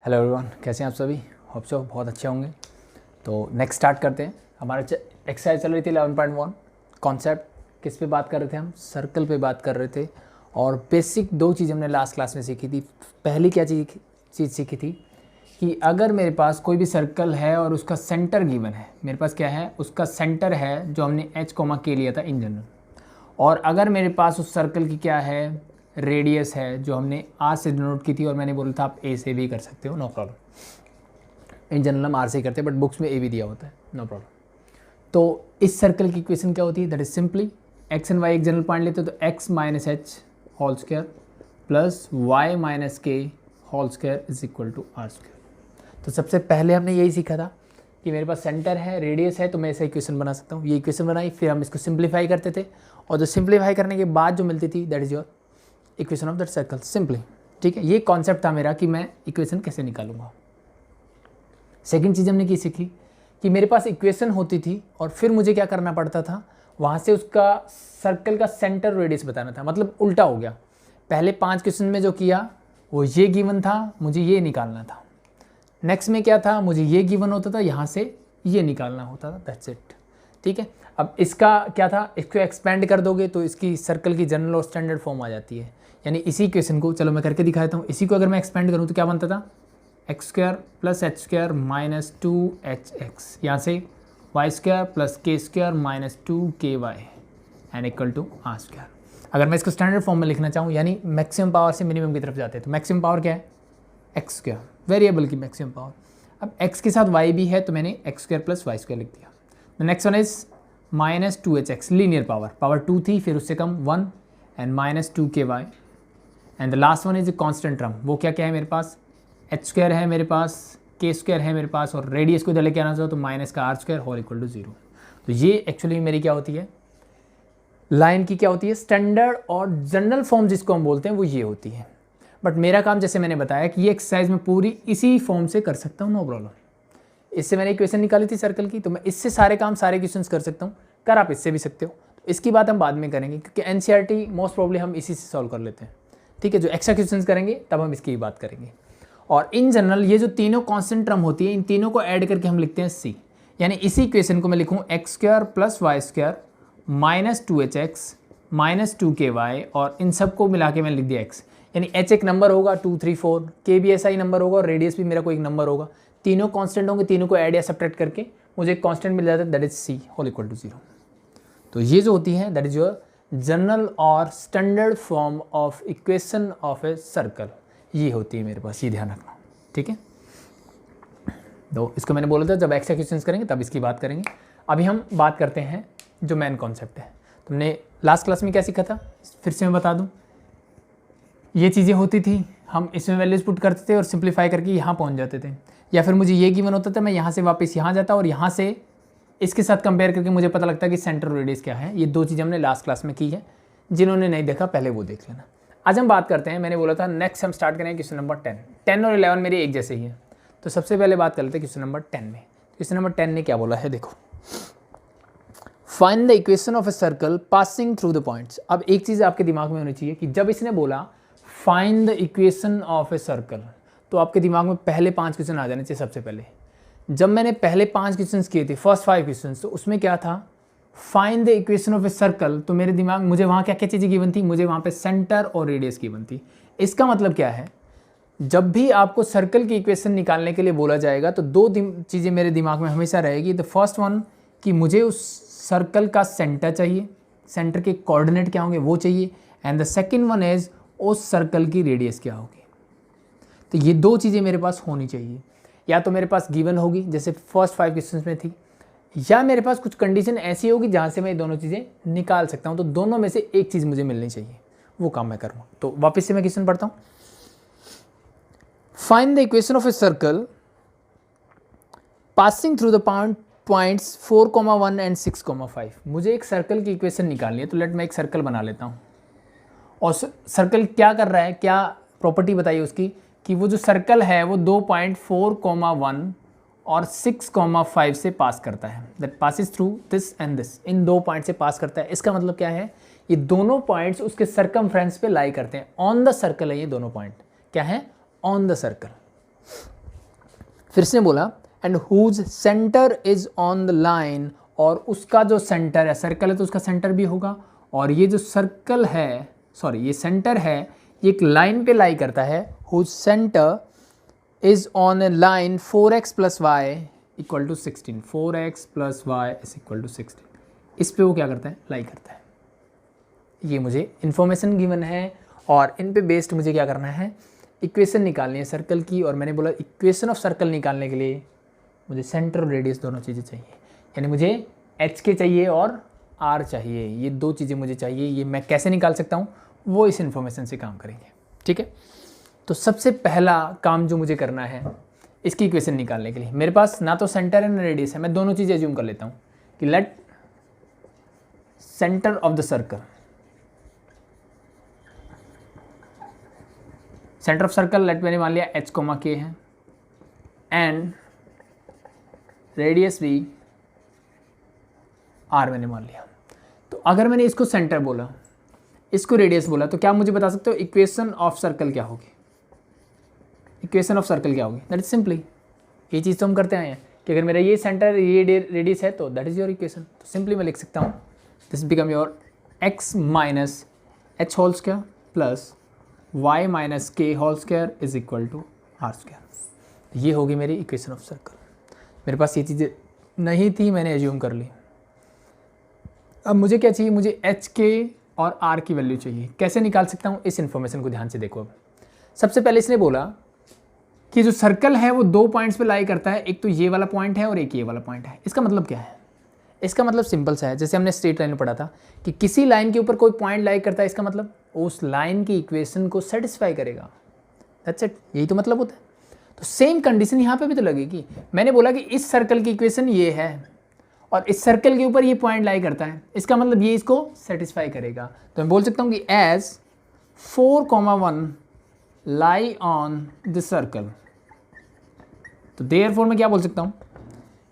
Hello everyone, कैसे हैं आप सभी। होप सो बहुत अच्छे होंगे। तो नेक्स्ट स्टार्ट करते हैं। हमारा एक्सरसाइज चल रही थी 11.1। कॉन्सेप्ट किस पे बात कर रहे थे हम? सर्कल पे बात कर रहे थे। और बेसिक दो चीज़ हमने लास्ट क्लास में सीखी थी। पहली क्या चीज़ सीखी थी कि अगर मेरे पास कोई भी सर्कल है और उसका सेंटर गिवन है, मेरे पास क्या है, उसका सेंटर है जो हमने h, k लिया था इन जनरल। और अगर मेरे पास उस सर्कल की क्या है, रेडियस है जो हमने r से डिनोट की थी, और मैंने बोला था आप a से भी कर सकते हो, नो प्रॉब्लम। इन जनरल हम r से ही करते हैं, बट बुक्स में a भी दिया होता है, नो प्रॉब्लम। तो इस सर्कल की इक्वेशन क्या होती है? That is simply x and y एक जनरल पॉइंट लेते हो तो x minus H whole square plus Y minus के whole square is equal to are square. तो सबसे पहले हमने यही सीखा था कि मेरे पास सेंटर है, रेडियस है, तो मैं ऐसा इक्वेशन बना सकता हूँ। ये इक्वेशन बनाई, फिर हम इसको सिंप्लीफाई करते थे, और जो सिंप्लीफाई करने के बाद जो मिलती थी that is your equation of that circle simply. ठीक है, ये कॉन्सेप्ट था मेरा कि मैं इक्वेशन कैसे निकालूंगा। सेकंड चीज़ हमने की सीखी कि मेरे पास इक्वेशन होती थी और फिर मुझे क्या करना पड़ता था, वहाँ से उसका सर्कल का सेंटर रेडियस बताना था। मतलब उल्टा हो गया, पहले 5 क्वेश्चन में जो किया वो ये गिवन था, मुझे ये निकालना था। नेक्स्ट में क्या था, मुझे ये गिवन होता था, यहाँ से ये निकालना होता था, दैट्स इट। ठीक है, अब इसका क्या था, इसको एक्सपेंड कर दोगे तो इसकी सर्कल की जनरल और स्टैंडर्ड फॉर्म आ जाती है। यानी इसी इक्वेशन को, चलो मैं करके दिखा देता हूँ, इसी को अगर मैं एक्सपेंड करूँ तो क्या बनता था, x square plus H square minus 2hx, यहाँ से वाई स्क्वायर प्लस के square minus 2ky and equal to are square. अगर मैं इसको स्टैंडर्ड फॉर्म में लिखना चाहूँ, यानी मैक्सिमम पावर से मिनिमम की तरफ जाते हैं, तो मैक्सिमम पावर क्या है, एक्स स्क्वायर, वेरिएबल की मैक्सिमम पावर। अब x के साथ y भी है तो मैंने x square plus Y square लिख दिया। The next one is minus 2hx, linear power 2 थी, फिर उससे कम 1 and minus 2ky and the last one is a constant term. वो क्या क्या है मेरे पास, एच स्क्वायर है मेरे पास, के स्क्वायर है मेरे पास, और रेडियस को इधर लेके आना चाहो तो माइनस का r square whole equal to 0। तो ये एक्चुअली मेरी क्या होती है, लाइन की क्या होती है, स्टैंडर्ड और जनरल फॉर्म जिसको हम बोलते हैं वो ये होती है। बट मेरा काम, जैसे मैंने बताया कि ये एक्सरसाइज में पूरी इसी फॉर्म से कर सकता हूँ, नो प्रॉब्लम। इससे मैंने इक्वेशन निकाली थी सर्कल की, तो मैं इससे सारे काम, सारे क्वेश्चंस कर सकता हूँ। कर आप इससे भी सकते हो, तो इसकी बात हम बाद में करेंगे, क्योंकि एनसीईआरटी मोस्ट प्रॉब्ली हम इसी से सॉल्व कर लेते हैं। ठीक है, जो एक्स्ट्रा क्वेश्चंस करेंगे तब हम इसकी बात करेंगे। और इन जनरल ये जो तीनों कॉन्स्टेंट टर्म होती है, इन तीनों को ऐड करके हम लिखते हैं सी। यानी इसी इक्वेशन को मैं लिखूँ x square plus Y square minus 2hx minus 2ky, और इन सबको मिला के मैंने लिख दिया x। यानी h एक नंबर होगा 2 3 4, k भी ऐसा ही नंबर होगा, और रेडियस भी मेरा कोई एक नंबर होगा। तीनों कांस्टेंट होंगे, तीनों को ऐड या सब्ट्रैक्ट करके मुझे एक कांस्टेंट मिल जाता है, that is c whole equal to 0। तो ये जो होती है दैट इज योर जनरल और standard form of equation of a circle, ये होती है मेरे पास, ये ध्यान रखना। ठीक है, तो इसको मैंने बोला था जब एक्स्ट्रा क्वेश्चंस करेंगे तब इसकी बात करेंगे। अभी हम बात करते हैं जो मेन कॉन्सेप्ट है। तुमने लास्ट क्लास में क्या सीखा था, फिर से मैं बता दूं। ये चीज़ें होती थी, हम इसमें वैल्यूज पुट करते थे और सिंप्लीफाई करके यहाँ पहुँच जाते थे, या फिर मुझे ये गिवन होता था, मैं यहाँ से वापस यहाँ जाता और यहाँ से इसके साथ कंपेयर करके मुझे पता लगता कि सेंटर रेडियस क्या है। ये दो चीज़ें हमने लास्ट क्लास में की है, जिन्होंने नहीं देखा पहले वो देख लेना। आज हम बात करते हैं, मैंने बोला था नेक्स्ट हम स्टार्ट करेंगे क्वेश्चन नंबर 10 और 11 मेरे एक जैसे ही हैं। तो सबसे पहले बात कर लेते हैं क्वेश्चन नंबर 10 में। क्वेश्चन नंबर 10 ने क्या बोला है, देखो, find the equation of a circle passing through the points. अब एक चीज़ आपके दिमाग में होनी चाहिए कि जब इसने बोला find the equation of a circle, तो आपके दिमाग में पहले 5 क्वेश्चन आ जाने चाहिए। सबसे पहले जब मैंने पहले 5 क्वेश्चन किए थे, फर्स्ट 5 क्वेश्चन, तो उसमें क्या था, find the equation of a circle, तो मेरे दिमाग, मुझे वहाँ क्या क्या चीज़ें गिवन थी, मुझे वहाँ पे सेंटर और रेडियस गिवन थी। इसका मतलब क्या है, जब भी आपको सर्कल की इक्वेशन निकालने के लिए बोला जाएगा तो दो चीज़ें मेरे दिमाग में हमेशा रहेगी। द फर्स्ट वन कि मुझे उस सर्कल का सेंटर चाहिए, सेंटर के कोऑर्डिनेट क्या होंगे वो चाहिए, and the second one is उस सर्कल की रेडियस क्या होगी। तो ये दो चीज़ें मेरे पास होनी चाहिए, या तो मेरे पास गिवन होगी जैसे फर्स्ट 5 क्वेश्चंस में थी, या मेरे पास कुछ कंडीशन ऐसी होगी जहाँ से मैं ये दोनों चीज़ें निकाल सकता हूँ। तो दोनों में से एक चीज़ मुझे मिलनी चाहिए, वो काम मैं करूँगा। तो वापस से मैं क्वेश्चन पढ़ता हूँ। Find the equation of a circle passing through the points 4,1 and 6,5। मुझे एक सर्कल की इक्वेशन निकालनी है, तो लेट मैं एक सर्कल बना लेता हूँ। और सर्कल क्या कर रहा है, क्या प्रॉपर्टी बताइए उसकी, कि वो जो सर्कल है वो 2.4,1 और 6,5 से पास करता है, that passes through this and this, इन दो पॉइंट से पास करता है। इसका मतलब क्या है, ये दोनों पॉइंट्स उसके सर्कमफ्रेंस पे लाई करते हैं, ऑन द सर्कल है ये दोनों पॉइंट, क्या है, ऑन द सर्कल। फिर से बोला and whose centre is on the line, और उसका जो सेंटर है, सर्कल है तो उसका सेंटर भी होगा, और ये जो सर्कल है, सॉरी ये सेंटर है, ये एक लाइन पे लाई करता है, whose centre is on a line 4x + y = 16, 4x + y = 16, इस पे वो क्या करता है, लाई करता है। ये मुझे इन्फॉर्मेशन गिवन है और इन पे बेस्ड मुझे क्या करना है, इक्वेशन निकालनी है सर्कल की। और मैंने बोला इक्वेशन ऑफ सर्कल निकालने के लिए मुझे सेंटर और रेडियस दोनों चीज़ें चाहिए, यानी मुझे एच के चाहिए और आर चाहिए, ये दो चीज़ें मुझे चाहिए। ये मैं कैसे निकाल सकता हूँ, वो इस इन्फॉर्मेशन से काम करेंगे, ठीक है। तो सबसे पहला काम जो मुझे करना है इसकी इक्वेशन निकालने के लिए, मेरे पास ना तो सेंटर है ना रेडियस है, मैं दोनों चीज़ें एज्यूम कर लेता हूँ कि let centre of the circle, centre of circle let मैंने मान लिया h, k है, एंड रेडियस भी r मैंने मान लिया। तो अगर मैंने इसको सेंटर बोला, इसको रेडियस बोला, तो क्या मुझे बता सकते हो इक्वेशन ऑफ सर्कल क्या होगी, इक्वेशन ऑफ सर्कल क्या होगी? दैट इज सिंपली, ये चीज़ तो हम करते आए हैं कि अगर मेरा ये सेंटर ये रेडियस है तो दैट इज योर इक्वेशन। तो सिंपली मैं लिख सकता हूँ this become your x - h whole square plus y - k whole square is equal to r square. ये होगी मेरी इक्वेशन ऑफ सर्कल। मेरे पास ये चीज़ें नहीं थी, मैंने एज्यूम कर ली। अब मुझे क्या चाहिए, मुझे h के और r की वैल्यू चाहिए। कैसे निकाल सकता हूँ, इस इन्फॉर्मेशन को ध्यान से देखो। अब सबसे पहले इसने बोला कि जो सर्कल है वो दो पॉइंट्स पे लाई करता है, एक तो ये वाला पॉइंट है और एक ये वाला पॉइंट है। इसका मतलब क्या है? इसका मतलब सिंपल सा है, जैसे हमने स्ट्रेट लाइन में पढ़ा था कि किसी लाइन के ऊपर कोई पॉइंट लाई करता है, इसका मतलब उस लाइन की इक्वेशन को सेटिस्फाई करेगा। दैट्स इट, यही तो मतलब होता है। तो सेम कंडीशन यहाँ पे भी तो लगेगी। मैंने बोला कि इस सर्कल की इक्वेशन ये है और इस सर्कल के ऊपर ये पॉइंट लाई करता है, इसका मतलब ये इसको सेटिस्फाई करेगा। तो मैं बोल सकता हूँ कि as 4,1 lie on this circle, तो देयरफॉर मैं क्या बोल सकता हूँ,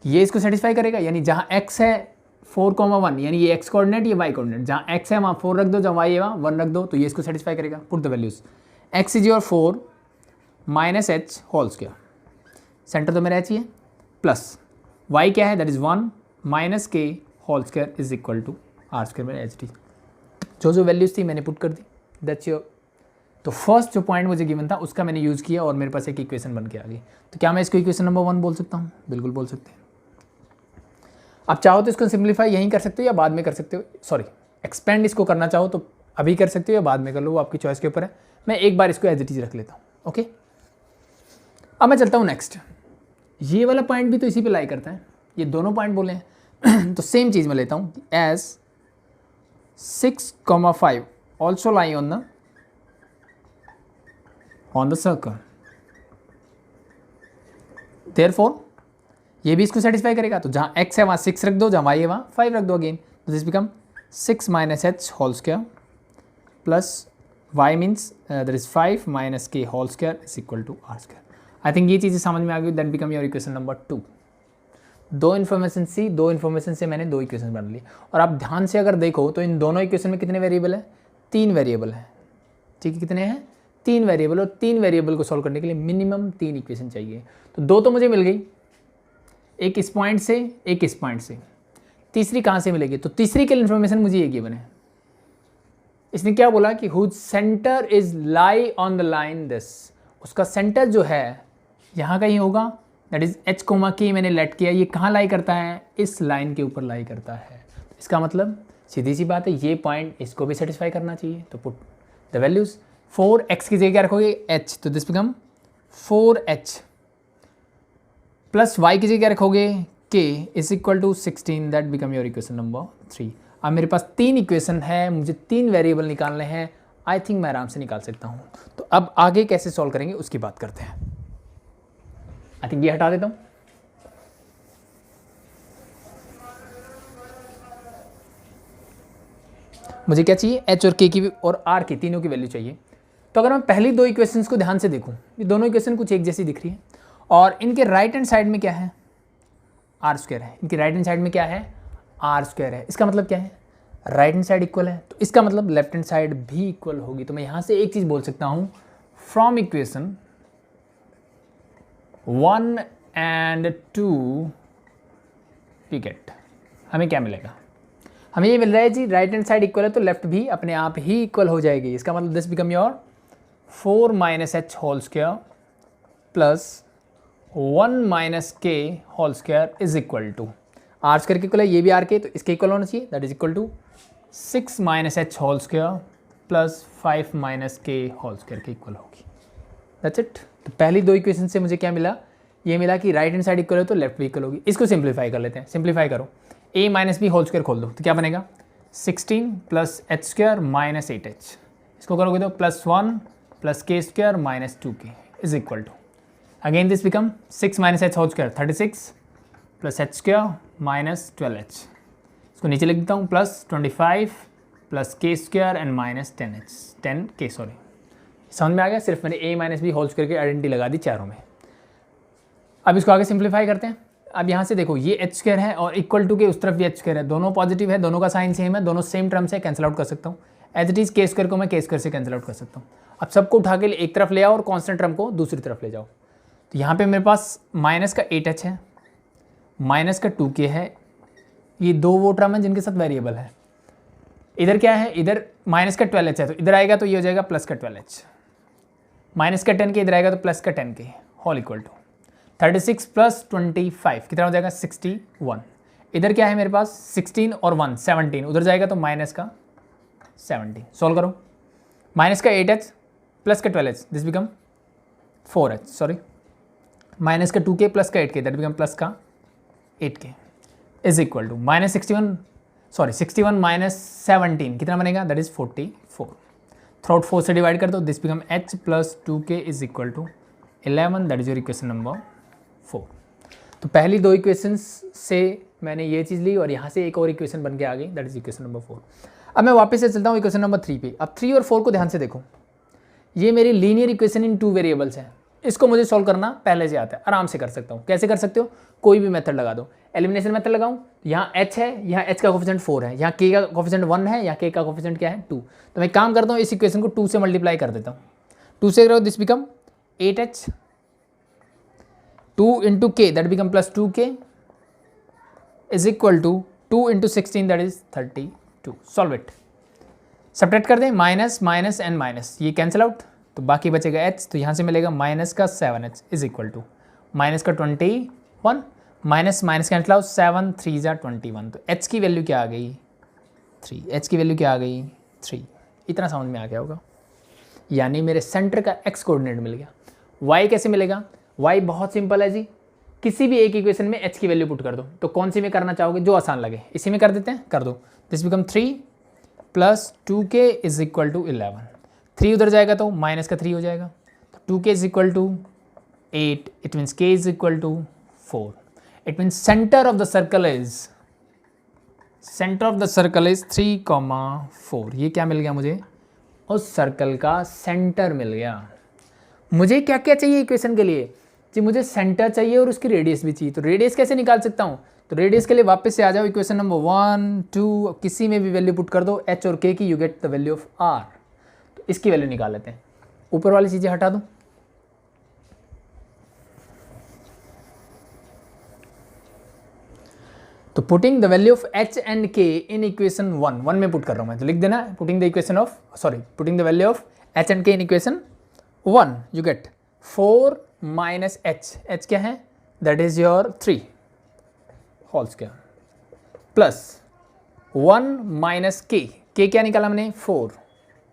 ये इसको सेटिस्फाई करेगा। यानी जहाँ x है 4,1, यानी ये x कोऑर्डिनेट, ये y कोऑर्डिनेट, जहाँ x है वहाँ 4 रख दो, जहाँ y है वहाँ 1 रख दो, तो ये इसको सेटिस्फाई करेगा। Put the values, x is your 4 - h whole square, centre तो मेरा h ही है, प्लस y क्या है, that is 1 - k whole square is equal to r square मेरा h डी। जो वैल्यूज थी मैंने पुट कर दी, दैट्स योर। तो फर्स्ट जो पॉइंट मुझे गिवन था उसका मैंने यूज़ किया और मेरे पास एक इक्वेशन बन के आ गई। तो क्या मैं इसको इक्वेशन नंबर 1 बोल सकता हूँ? बिल्कुल बोल सकते हैं। आप चाहो तो इसको सिंप्लीफाई यहीं कर सकते हो या बाद में कर सकते हो, सॉरी एक्सपेंड इसको करना चाहो तो अभी कर सकते हो या बाद में कर लो, वो आपकी चॉइस के ऊपर है। मैं एक बार इसको एज इट इज रख लेता हूँ, ओके। अब मैं चलता हूँ नेक्स्ट। ये वाला पॉइंट भी तो इसी पे लाई करता है, ये दोनों पॉइंट बोले हैं तो सेम चीज़ मैं लेता हूँ as 6,5 also lie on the circle, therefore ये भी इसको सेटिस्फाई करेगा। तो जहाँ x है वहाँ 6 रख दो, जहाँ y है वहाँ 5 रख दो अगेन। तो this become 6 - h whole square plus y means that is 5 - k whole square is equal to r square. I think ये चीज़ें समझ में आ गई। That become your equation number 2। दो इन्फॉर्मेशन सी, दो इन्फॉर्मेशन से मैंने दो इक्वेशन बना ली। और आप ध्यान से अगर देखो तो इन दोनों इक्वेशन में कितने वेरिएबल है? 3 वेरिएबल है, ठीक है। कितने हैं? 3 वेरिएबल। और 3 वेरिएबल को सॉल्व करने के लिए मिनिमम 3 इक्वेशन चाहिए। तो दो तो मुझे मिल गई, एक इस पॉइंट से, एक इस पॉइंट से, तीसरी कहाँ से मिलेगी? तो तीसरी के लिए इन्फॉर्मेशन मुझे ये गिवन है। इसने क्या बोला कि whose centre is lie on the line this, उसका सेंटर जो है यहाँ कहीं होगा, दैट इज h, k मैंने लेट किया। ये कहाँ लाई करता है? इस लाइन के ऊपर लाई करता है। इसका मतलब सीधी सी बात है, ये पॉइंट इसको भी सेटिस्फाई करना चाहिए। तो पुट द वैल्यूज, 4x की जगह क्या रखोगे? h, तो this become 4h plus y की जगह क्या रखोगे? k is equal to 16, that become your equation number 3। अब मेरे पास 3 इक्वेशन है, मुझे 3 वेरिएबल निकालने हैं। आई थिंक मैं आराम से निकाल सकता हूँ। तो अब आगे कैसे सॉल्व करेंगे उसकी बात करते हैं। आई थिंक ये हटा देता हूँ। मुझे क्या चाहिए? h और k की और r की, तीनों की वैल्यू चाहिए। तो अगर मैं पहली दो इक्वेशंस को ध्यान से देखूं, ये दोनों इक्वेशन कुछ एक जैसी दिख रही है और इनके राइट हैंड साइड में क्या है? r स्क्वायर है। इनके राइट हैंड साइड में क्या है? r स्क्वायर है। इसका मतलब क्या है? राइट हैंड साइड इक्वल है, तो इसका मतलब लेफ्ट हैंड साइड भी इक्वल होगी। तो मैं यहाँ से एक चीज़ बोल सकता हूँ, from equation 1 and 2 we get, हमें क्या मिलेगा, हमें ये मिल रहा है जी राइट हैंड साइड इक्वल है तो लेफ्ट भी अपने आप ही इक्वल हो जाएगी। इसका मतलब this become your 4 minus H whole square plus 1 minus के whole square is equal to are square के इक्वल है, ये भी आर के, तो इसके इक्वल होना चाहिए, that is equal to 6 minus H whole square plus 5 minus के होल स्क्वायर के इक्वल होगी। That's it. तो पहली दो इक्वेशन से मुझे क्या मिला, ये मिला कि राइट हैंड साइड इक्वल है तो लेफ्ट भी इक्वल होगी। इसको सिंप्लीफाई कर लेते हैं, सिंप्लीफाई करो, a minus B whole square खोल दो तो क्या बनेगा 16 plus H square minus 8h, इसको करोगे तो +1 प्लस के square minus 2k is equal to, again this become 6 minus H whole square 36 plus H square minus 12h, इसको नीचे लिख देता हूँ प्लस 25 प्लस के square and minus 10k sorry. समझ में आ गया, सिर्फ मैंने a minus B whole square की आइडेंटिटी लगा दी चारों में। अब इसको आगे सिंप्लीफाई करते हैं। अब यहाँ से देखो ये एच स्क्वायर है और इक्वल टू के उस तरफ भी एच स्क्वायर है, दोनों पॉजिटिव है, दोनों का साइन सेम है, दोनों सेम टर्म से कैंसिल आउट कर सकता हूँ। एज इट इज के स्क्वायर को मैं के स्क्वायर से कैंसिल आउट कर सकता हूँ। अब सबको उठा के एक तरफ ले आओ और कॉन्स्टेंट टर्म को दूसरी तरफ ले जाओ। तो यहाँ पे मेरे पास माइनस का 8h है, माइनस का 2k है, ये दो वो टर्म है जिनके साथ वेरिएबल है। इधर क्या है, इधर माइनस का 12h है, तो इधर आएगा तो ये हो जाएगा प्लस का 12h, माइनस का 10k इधर आएगा तो प्लस का 10k whole equal to 36 plus 25 कितना हो जाएगा 61। इधर क्या है मेरे पास 16 और 1 17, उधर जाएगा तो माइनस का 17। सॉल्व करो, माइनस का 8h प्लस का 12h this become 4h sorry, minus का 2k प्लस का 8k दैट बिकम प्लस का 8k is equal to minus 61 minus 17 कितना बनेगा दैट इज 44। थ्रू आउट 4 से डिवाइड कर दो, this become h plus 2k is equal to 11, that is your equation number 4। तो पहली दो इक्वेशंस से मैंने ये चीज़ ली और यहाँ से एक और इक्वेशन बन के आ गई, दैट इज इक्वेशन नंबर 4। अब मैं वापस से चलता हूँ इक्वेशन नंबर 3 पे। अब 3 और 4 को ध्यान से देखो, ये मेरी लीनियर इक्वेशन इन 2 वेरिएबल्स है। इसको मुझे सॉल्व करना पहले से आता है, आराम से कर सकता हूँ। कैसे कर सकते हो, कोई भी मेथड लगा दो, एलिमिनेशन मेथड लगाऊँ, यहाँ h है, यहाँ h का कोफिशिएंट 4 है, यहाँ k का कोफिशिएंट 1 है, यहाँ k का कोफिशिएंट क्या है 2। तो मैं काम करता हूँ, इस इक्वेशन को 2 से मल्टीप्लाई कर देता हूँ। 2 से करो this become 8h, 2 into k that become plus 2k is equal to 2 into 16 that is 32। Solve it, subtract कर दें, माइनस माइनस एंड माइनस ये कैंसिल आउट, तो बाकी बचेगा h, तो यहाँ से मिलेगा माइनस का 7h is equal to minus का 21, माइनस माइनस कैंसिल आउट 7 3 जा 21, तो h की वैल्यू क्या आ गई 3, h की वैल्यू क्या आ गई 3। इतना समझ में आ गया होगा, यानी मेरे सेंटर का x कोऑर्डिनेट मिल गया। y कैसे मिलेगा, y बहुत सिंपल है जी, किसी भी एक इक्वेशन में h की वैल्यू पुट कर दो। तो कौन सी में करना चाहोगे, जो आसान लगे, इसी में कर देते हैं, कर दो। This become 3 plus 2k is equal to 11, 3 उधर जाएगा तो माइनस का 3 हो जाएगा, तो 2k is equal to 8, it means k is equal to 4। It means centre of the circle is 3,4। ये क्या मिल गया मुझे, उस सर्कल का सेंटर मिल गया। मुझे क्या क्या चाहिए इक्वेशन के लिए जी, मुझे सेंटर चाहिए और उसकी रेडियस भी चाहिए। तो रेडियस कैसे निकाल सकता हूँ, तो रेडियस के लिए वापस से आ जाओ, इक्वेशन नंबर 1 2 किसी में भी वैल्यू पुट कर दो h और k की, you get the value of r। तो इसकी वैल्यू निकाल लेते हैं, ऊपर वाली चीज़ें हटा दूँ। तो putting the value of h and k in equation 1 में पुट कर रहा हूँ मैं, तो लिख देना putting the value of h and k in equation 1 you get 4 minus h क्या है that is your 3 whole square plus 1 minus k क्या निकाला मैंने 4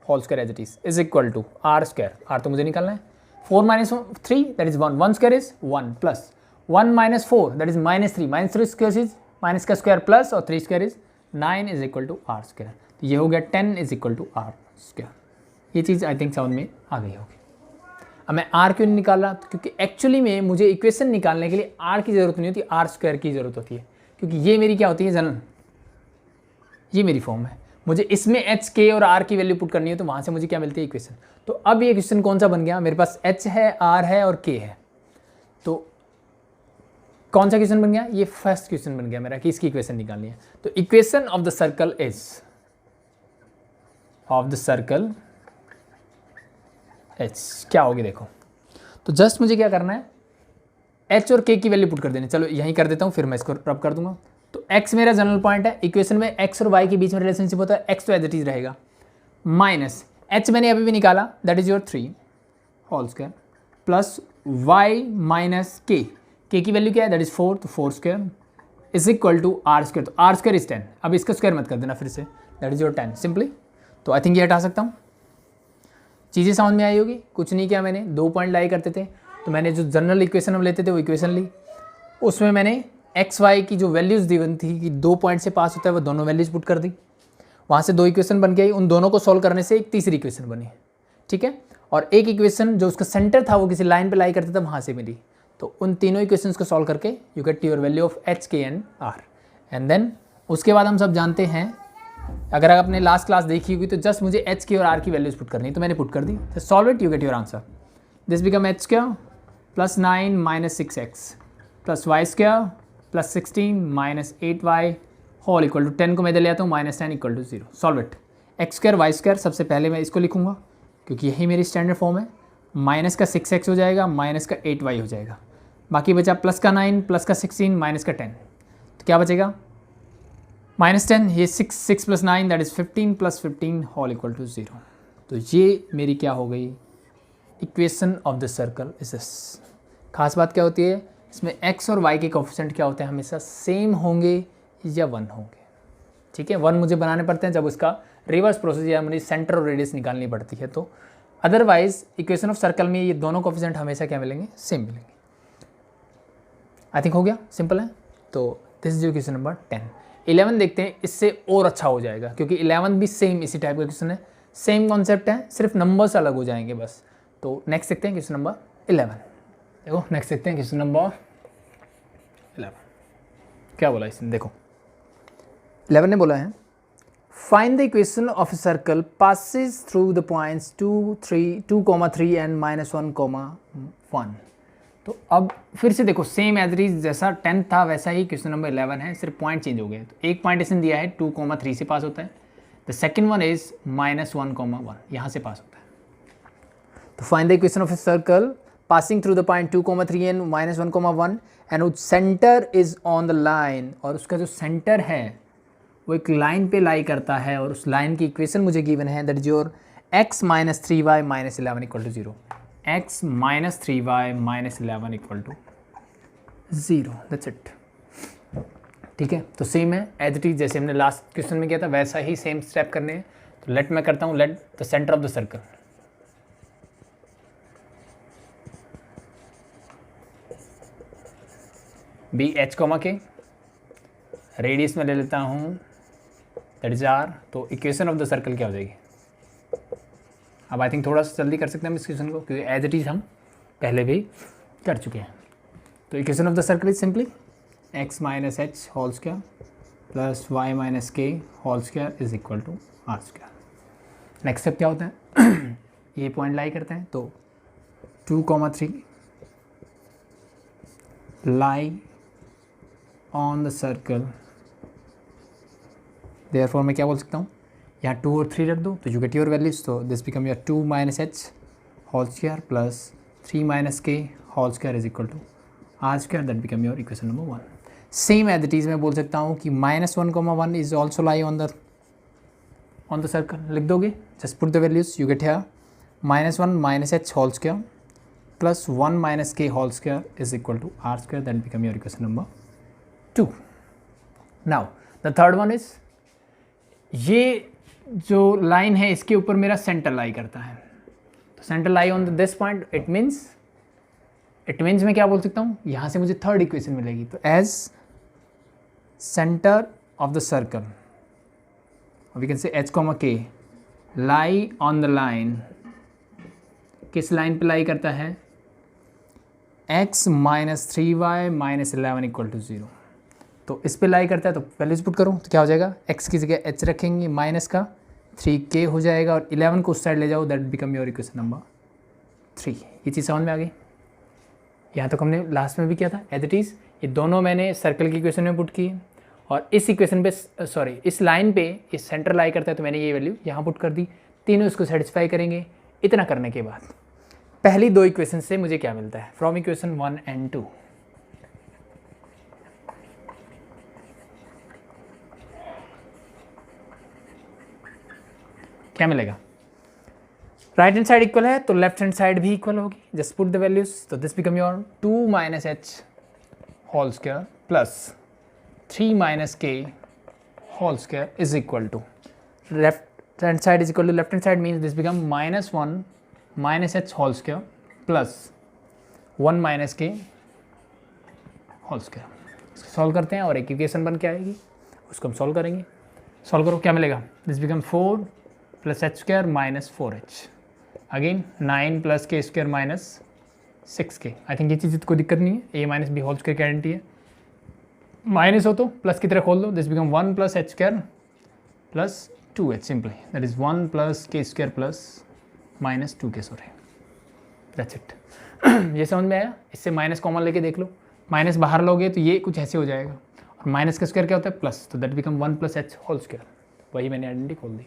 whole square as it is equal to r square, r तो मुझे निकालना है, 4 minus 3 that is 1 square is 1 plus 1 minus 4 that is -3 square is minus का स्क्वायर प्लस और 3 square is 9 is equal to r square. तो ये हो गया 10 is equal to r square. ये चीज़ आई थिंक समझ में आ गई होगी। अब मैं r क्यों नहीं निकाल रहा, क्योंकि एक्चुअली में मुझे इक्वेशन निकालने के लिए r की ज़रूरत नहीं होती, r स्क्वायर की ज़रूरत होती है, क्योंकि ये मेरी क्या होती है जनरल, ये मेरी फॉर्म है। मुझे इसमें h k और r की वैल्यू पुट करनी है, तो वहाँ से मुझे क्या मिलती है इक्वेशन। तो अब ये क्वेश्चन कौन सा बन गया, मेरे पास h है, r है और k है, तो कौन सा क्वेश्चन बन गया, ये फर्स्ट क्वेश्चन बन गया मेरा कि इसकी इक्वेशन निकालनी है। तो equation of the circle h क्या होगी देखो। तो जस्ट मुझे क्या करना है, एच और के की वैल्यू पुट कर देनी। चलो यहीं कर देता हूँ, फिर मैं इसको रब कर दूंगा। तो एक्स मेरा जनरल पॉइंट है, इक्वेशन में एक्स और वाई के बीच में रिलेशनशिप होता है, एक्स तो एज इट इज रहेगा, माइनस एच मैंने अभी भी निकाला, that is your 3 whole square plus Y minus k की वैल्यू क्या है, दैट इज 4, तो 4 square is equal to are square, तो आर स्क्वायर इज 10। अब इसका स्क्वायर मत कर देना फिर से, दैट इज योर 10 सिंपली। तो आई थिंक ये हटा सकता हूँ। चीज़ें समझ में आई होगी। कुछ नहीं किया मैंने, 2 पॉइंट लाई करते थे, तो मैंने जो जनरल इक्वेशन हम लेते थे वो इक्वेशन ली, उसमें मैंने एक्स वाई की जो वैल्यूज़ दी हुई थी कि 2 पॉइंट से पास होता है वो दोनों वैल्यूज़ पुट कर दी, वहाँ से 2 इक्वेशन बन गई, उन दोनों को सॉल्व करने से एक तीसरी इक्वेशन बनी, ठीक है। और एक इक्वेशन जो उसका सेंटर था वो किसी लाइन पे लाई करता था, वहाँ से मिली। तो उन तीनों इक्वेशंस को सॉल्व करके you get your value of H के एंड आर। एंड देन उसके बाद हम सब जानते हैं, अगर आपने लास्ट क्लास देखी होगी तो जस्ट मुझे एच के और आर की वैल्यूज पुट करनी है, तो मैंने पुट कर दी। तो solve it, you get your answer. This become h square plus 9 minus 6x plus Y square plus 16 minus 8y whole equal to 10 को मैं दे लेता हूँ -10 equal to 0। Solve it. X square y square सबसे पहले मैं इसको लिखूंगा क्योंकि यही मेरी स्टैंडर्ड फॉर्म है, माइनस का 6x हो जाएगा, माइनस का 8y हो जाएगा, बाकी बचा प्लस का 9 प्लस का 16 माइनस का 10, तो क्या बचेगा -10, ये 6 plus 9 that is 15 plus 15 whole equal to 0। तो ये मेरी क्या हो गई, equation of the circle is this. खास बात क्या होती है इसमें, x और y के कोफिशिएंट क्या होते हैं, हमेशा सेम होंगे या 1 होंगे, ठीक है। 1 मुझे बनाने पड़ते हैं जब उसका रिवर्स प्रोसेस या मुझे सेंटर और रेडियस निकालनी पड़ती है, तो अदरवाइज इक्वेशन ऑफ सर्कल में ये दोनों कोफिशिएंट हमेशा क्या मिलेंगे, सेम मिलेंगे। आई थिंक हो गया, सिंपल है। तो दिस इज इक्वेशन नंबर 10। 11 देखते हैं, इससे और अच्छा हो जाएगा क्योंकि 11 भी सेम इसी टाइप का क्वेश्चन है, सेम कॉन्सेप्ट है, सिर्फ नंबर्स अलग हो जाएंगे बस। तो नेक्स्ट देखते हैं क्वेश्चन नंबर 11। देखो नेक्स्ट देखते हैं क्वेश्चन नंबर 11 क्या बोला इसने। देखो 11 ने बोला है find the equation of a circle passes through the points 2, 3 and -1, 1। तो अब फिर से देखो सेम एज इट इज, जैसा 10 था वैसा ही क्वेश्चन नंबर 11 है, सिर्फ पॉइंट चेंज हो गए। तो एक पॉइंट इसने दिया है 2, 3 से पास होता है, द सेकेंड वन इज -1, 1 यहाँ से पास होता है। तो find the equation of a circle passing through the point 2, 3 and -1, 1 and centre is on the line, और उसका जो सेंटर है वो एक लाइन पे लाई करता है, और उस लाइन की इक्वेशन मुझे गिवन है, that is your x - 3y - 11 equal to 0, x - 3y - 11 equal to 0, that's it, ठीक है। तो सेम है एज इट इज, जैसे हमने लास्ट क्वेश्चन में किया था वैसा ही सेम स्टेप करने हैं। तो लेट मैं करता हूँ, let the centre of the circle be h, k radius में ले लेता हूँ दैट इज r। तो इक्वेशन ऑफ द सर्कल क्या हो जाएगी, अब आई थिंक थोड़ा सा जल्दी कर सकते हैं हम इस क्वेश्चन को क्योंकि एज इट इज हम पहले भी कर चुके हैं। तो equation of the circle is simply x - h whole square plus y - k whole square is equal to r square. Next step क्या होता है ये पॉइंट लाई करते हैं, तो 2, 3 lie on the circle, therefore मैं क्या बोल सकता हूँ, यहाँ 2 और 3 रख दो तो यू गेट योर वैल्यूज। तो this become your 2 - h whole square plus 3 - k whole square is equal to r square, that become your equation number 1। Same as it is मैं बोल सकता हूँ कि -1, 1 is also lie on the circle. लिख दोगे, just put the values, you get here -1 - h whole square plus 1 - k whole square is equal to r square, that become your equation number 2। Now the third one is, ये जो line है इसके ऊपर मेरा centre lie करता है, तो centre lie on this point, it means मैं क्या बोल सकता हूँ, यहाँ से मुझे थर्ड इक्वेशन मिलेगी। तो as centre of the circle we can say h, k lie on the line, किस लाइन पे लाई करता है, x - 3y - 11 इक्वल टू 0। तो इस पे लाई करता है, तो वैल्यूज पुट करूँ तो क्या हो जाएगा, x की जगह h रखेंगे, माइनस का 3k हो जाएगा और 11 को उस साइड ले जाओ, that become your equation number 3। ये चीज़ समझ में आ गई। यहाँ तक हमने लास्ट में भी किया था एज इट इज़, ये दोनों मैंने सर्कल की इक्वेशन में पुट की है, और इस इक्वेशन पे इस लाइन पे इस सेंटर लाई करता है तो मैंने ये वैल्यू यहाँ पुट कर दी, तीनों इसको सेटिस्फाई करेंगे। इतना करने के बाद पहली 2 इक्वेशन से मुझे क्या मिलता है, फ्रॉम इक्वेशन 1 and 2, क्या मिलेगा, राइट हैंड साइड इक्वल है तो लेफ्ट हैंड साइड भी इक्वल होगी, जस्ट पुट द वैल्यूज, तो this become your 2 minus H whole square plus 3 minus के whole square is equal to left hand side is equal to left hand side means this become -1 minus H whole square plus 1 minus के whole square. Solve करते हैं और एक equation बन के आएगी, उसको हम सॉल्व करेंगे। सॉल्व करो, क्या मिलेगा, this become 4 plus H square minus 4h, again 9 plus के square minus 6k। I think ये चीज़ कोई दिक्कत नहीं है, a minus B whole square की आइडेंटिटी है, माइनस हो तो प्लस की तरह खोल दो, this become 1 plus H square plus 2h simply, that is 1 plus के square plus minus 2k, sorry, that's it. ये समझ में आया, इससे माइनस कॉमन लेके देख लो, माइनस बाहर लोगे तो ये कुछ ऐसे हो जाएगा, और माइनस का स्क्वायर क्या होता है प्लस, तो that become 1 plus h whole square, वही मैंने आइडेंटिटी खोल दी।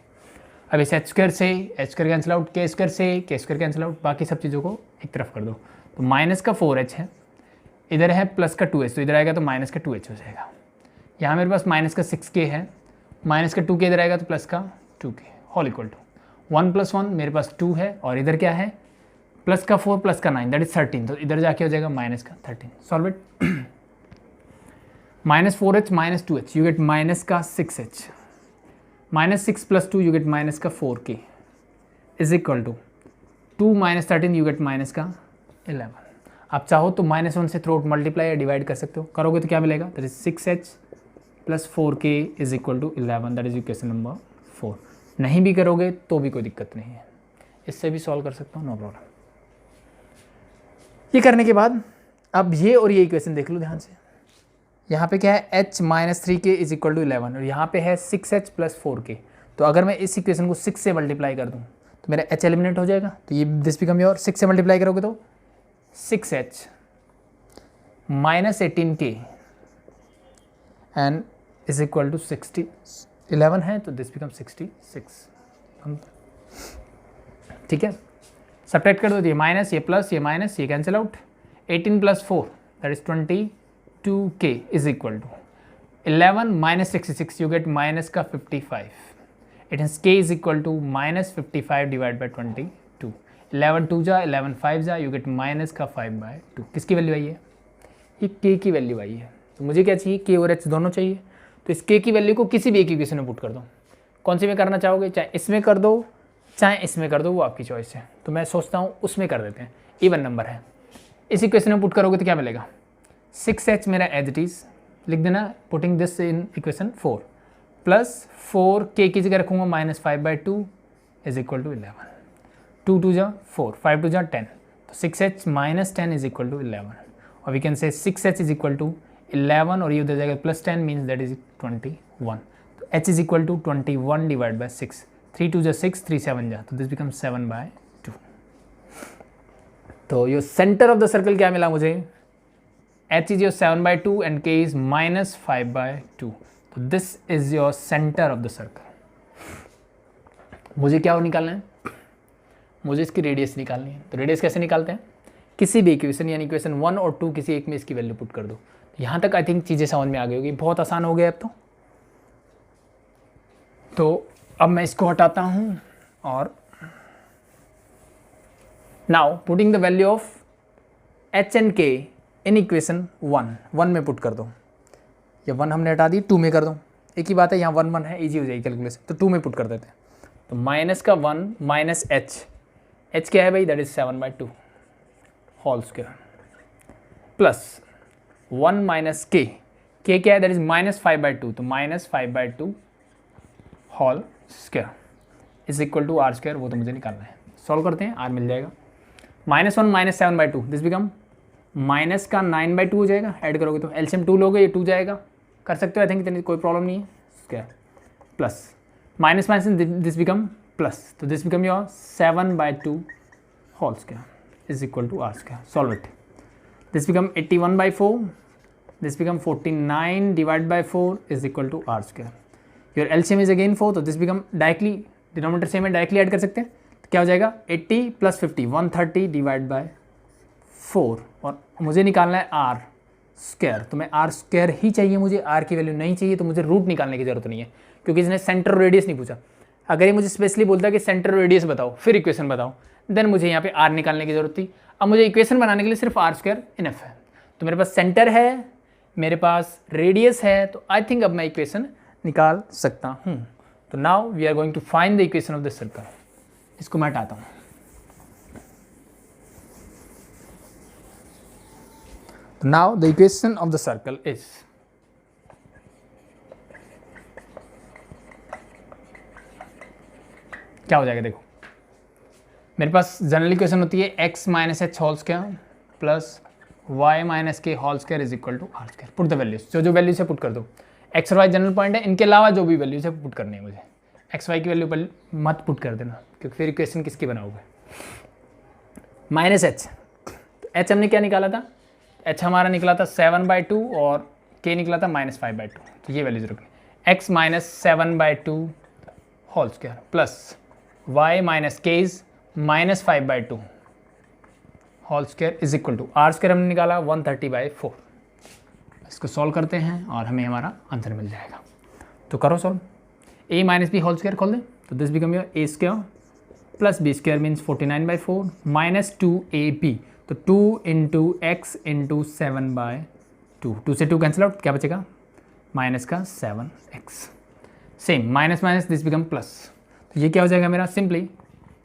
अब इस एच स्क्वायर से h square cancel out, k square से के स्क्वायर कैंसिल आउट, बाकी सब चीज़ों को एक तरफ कर दो, तो माइनस का 4h है, इधर है प्लस का 2h, तो इधर आएगा तो माइनस का 2h हो जाएगा। यहाँ मेरे पास माइनस का 6k है, माइनस का 2k इधर आएगा तो प्लस का 2k होल इक्वल टू 1 + 1 मेरे पास 2 है, और इधर क्या है प्लस का 4 प्लस का 9 दैट इज 13, तो इधर जाके हो जाएगा माइनस का 13। Solve it, minus 4h minus 2h you get minus का 6h, minus 6 + 2 you get minus का 4k is equal to 2 minus 13 you get minus का 11। आप चाहो तो -1 से थ्रू आउट मल्टीप्लाई या डिवाइड कर सकते हो, करोगे तो क्या मिलेगा, that is 6h plus 4k is equal to 11, that is equation number 4। नहीं भी करोगे तो भी कोई दिक्कत नहीं है, इससे भी सॉल्व कर सकता हूँ, नो प्रॉब्लम। ये करने के बाद अब ये और ये इक्वेशन देख लो ध्यान से, यहाँ पे क्या है h minus 3k is equal to 11, और यहाँ पे है 6h प्लस 4k, तो अगर मैं इस इक्वेशन को 6 से मल्टीप्लाई कर दूँ तो मेरा h एलिमिनेट हो जाएगा, तो ये दिस बिकम योर 6 से मल्टीप्लाई करोगे तो 6h minus 18k and is equal to 60, 11 है तो दिस बिकम 66। ठीक है, सब्ट्रैक्ट कर दो, ये माइनस ये प्लस ये माइनस ये cancel out, 18 + 4 that is 22k is equal to 11 minus 66 you get minus का 55, it is k is equal to minus 55 divide by 22, 11 2 जा 11 5 जा यू गेट माइनस का 5/2। किसकी वैल्यू आई है, ये k की वैल्यू आई है, तो मुझे क्या चाहिए, k और h दोनों चाहिए, तो इस k की वैल्यू को किसी भी एक इक्वेशन में पुट कर दो, कौन सी में करना चाहोगे, चाहे इसमें कर दो चाहे इसमें कर दो, वो आपकी चॉइस है, तो मैं सोचता हूँ उसमें कर देते हैं, इवन नंबर है। इस इक्वेशन में पुट करोगे तो क्या मिलेगा, 6h मेरा एज इट इज लिख देना, putting this in equation 4 plus 4k की जगह रखूँगा माइनस 5/2 इज इक्वल टू 11, 2 2 जा 4 5 2 जा 10, तो 6h minus 10 is equal to 11, और वी कैन से 6h इज इक्वल टू 11 और ये उधर जाएगा प्लस 10 मीन्स दैट इज 21, तो h is equal to 21 divide by 6, 3 2 जा 6 3 7 जा, तो दिस बिकम 7/2। तो यो सेंटर ऑफ द सर्कल क्या मिला मुझे, h is your 7/2 and k is minus 5/2, तो this is your centre of the circle. मुझे क्या निकालना है, मुझे इसकी रेडियस निकालनी है, तो रेडियस कैसे निकालते हैं, किसी भी इक्वेशन यानी इक्वेशन 1 और 2 किसी एक में इसकी वैल्यू पुट कर दो। यहाँ तक आई थिंक चीज़ें समझ में आ गई होगी, बहुत आसान हो गया अब तो अब मैं इसको हटाता हूँ और now putting the value of h and k in equation 1 में पुट कर दो, ये 1 हमने हटा दी, 2 में कर दो, एक ही बात है, यहाँ 1 1 है, इजी हो जाएगी कैलकुलेशन, तो 2 में पुट कर देते हैं, तो माइनस का 1 माइनस h क्या है भाई, that is 7/2 whole square plus 1 minus k क्या है, दैट इज माइनस 5/2, तो minus 5/2 whole square is equal to r², वो तो मुझे निकालना है, सॉल्व करते हैं, r मिल जाएगा, -1 माइनस 7/2 दिस बिकम माइनस का 9/2 हो जाएगा, ऐड करोगे तो एलसीएम 2 लोगे ये 2 जाएगा, कर सकते हो आई थिंक, इतनी कोई प्रॉब्लम नहीं है, square plus minus minus this become plus, तो this become your 7/2 whole square is equal to r², solve it, this become 81/4, this become 49 divide by 4 is equal to r², your LCM is again 4, तो this become directly denominator same है, directly add कर सकते हैं, तो क्या हो जाएगा 80 + 50 130 divide by 4, और मुझे निकालना है r², तो मैं r² ही चाहिए मुझे, r की वैल्यू नहीं चाहिए, तो मुझे रूट निकालने की जरूरत नहीं है, क्योंकि इसने सेंटर और रेडियस नहीं पूछा, अगर ये मुझे स्पेशली बोलता कि सेंटर रेडियस बताओ फिर इक्वेशन बताओ, देन मुझे यहाँ पे आर निकालने की जरूरत थी। अब मुझे इक्वेशन बनाने के लिए सिर्फ आर स्क्वायर इनफ है। तो मेरे पास सेंटर है, मेरे पास रेडियस है, तो आई थिंक अब मैं इक्वेशन निकाल सकता हूँ। तो now we are going to find the equation of the circle. इसको मैं हटाता हूँ। Now the equation of the circle is, क्या हो जाएगा देखो, मेरे पास जनरल इक्वेशन होती है x minus H whole square plus y minus के whole square is equal to are square. Put the values, जो वैल्यूज है पुट कर दो। x और y जनरल पॉइंट है, इनके अलावा जो भी वैल्यूज है पुट करनी है मुझे। x y की वैल्यू पर मत पुट कर देना, क्योंकि फिर इक्वेशन किसकी बनाओगे। माइनस एच, तो एच हमने क्या निकाला था, एच हमारा निकला था 7/2 और k निकला था -5/2, तो ये वैल्यूज रखनी। x minus 7/2 whole square plus y minus k is -5/2 whole square is equal to are square हमने निकाला 130/4। इसको सॉल्व करते हैं और हमें हमारा आंसर मिल जाएगा। तो करो solve. a minus B whole square खोल दें, तो this become your a square plus b square means 49/4 minus 2ab, तो 2 इंटू एक्स इंटू 7/2, 2 से 2 कैंसिल आउट, क्या बचेगा माइनस का 7x। Same minus minus this become plus, तो ये क्या हो जाएगा मेरा, simply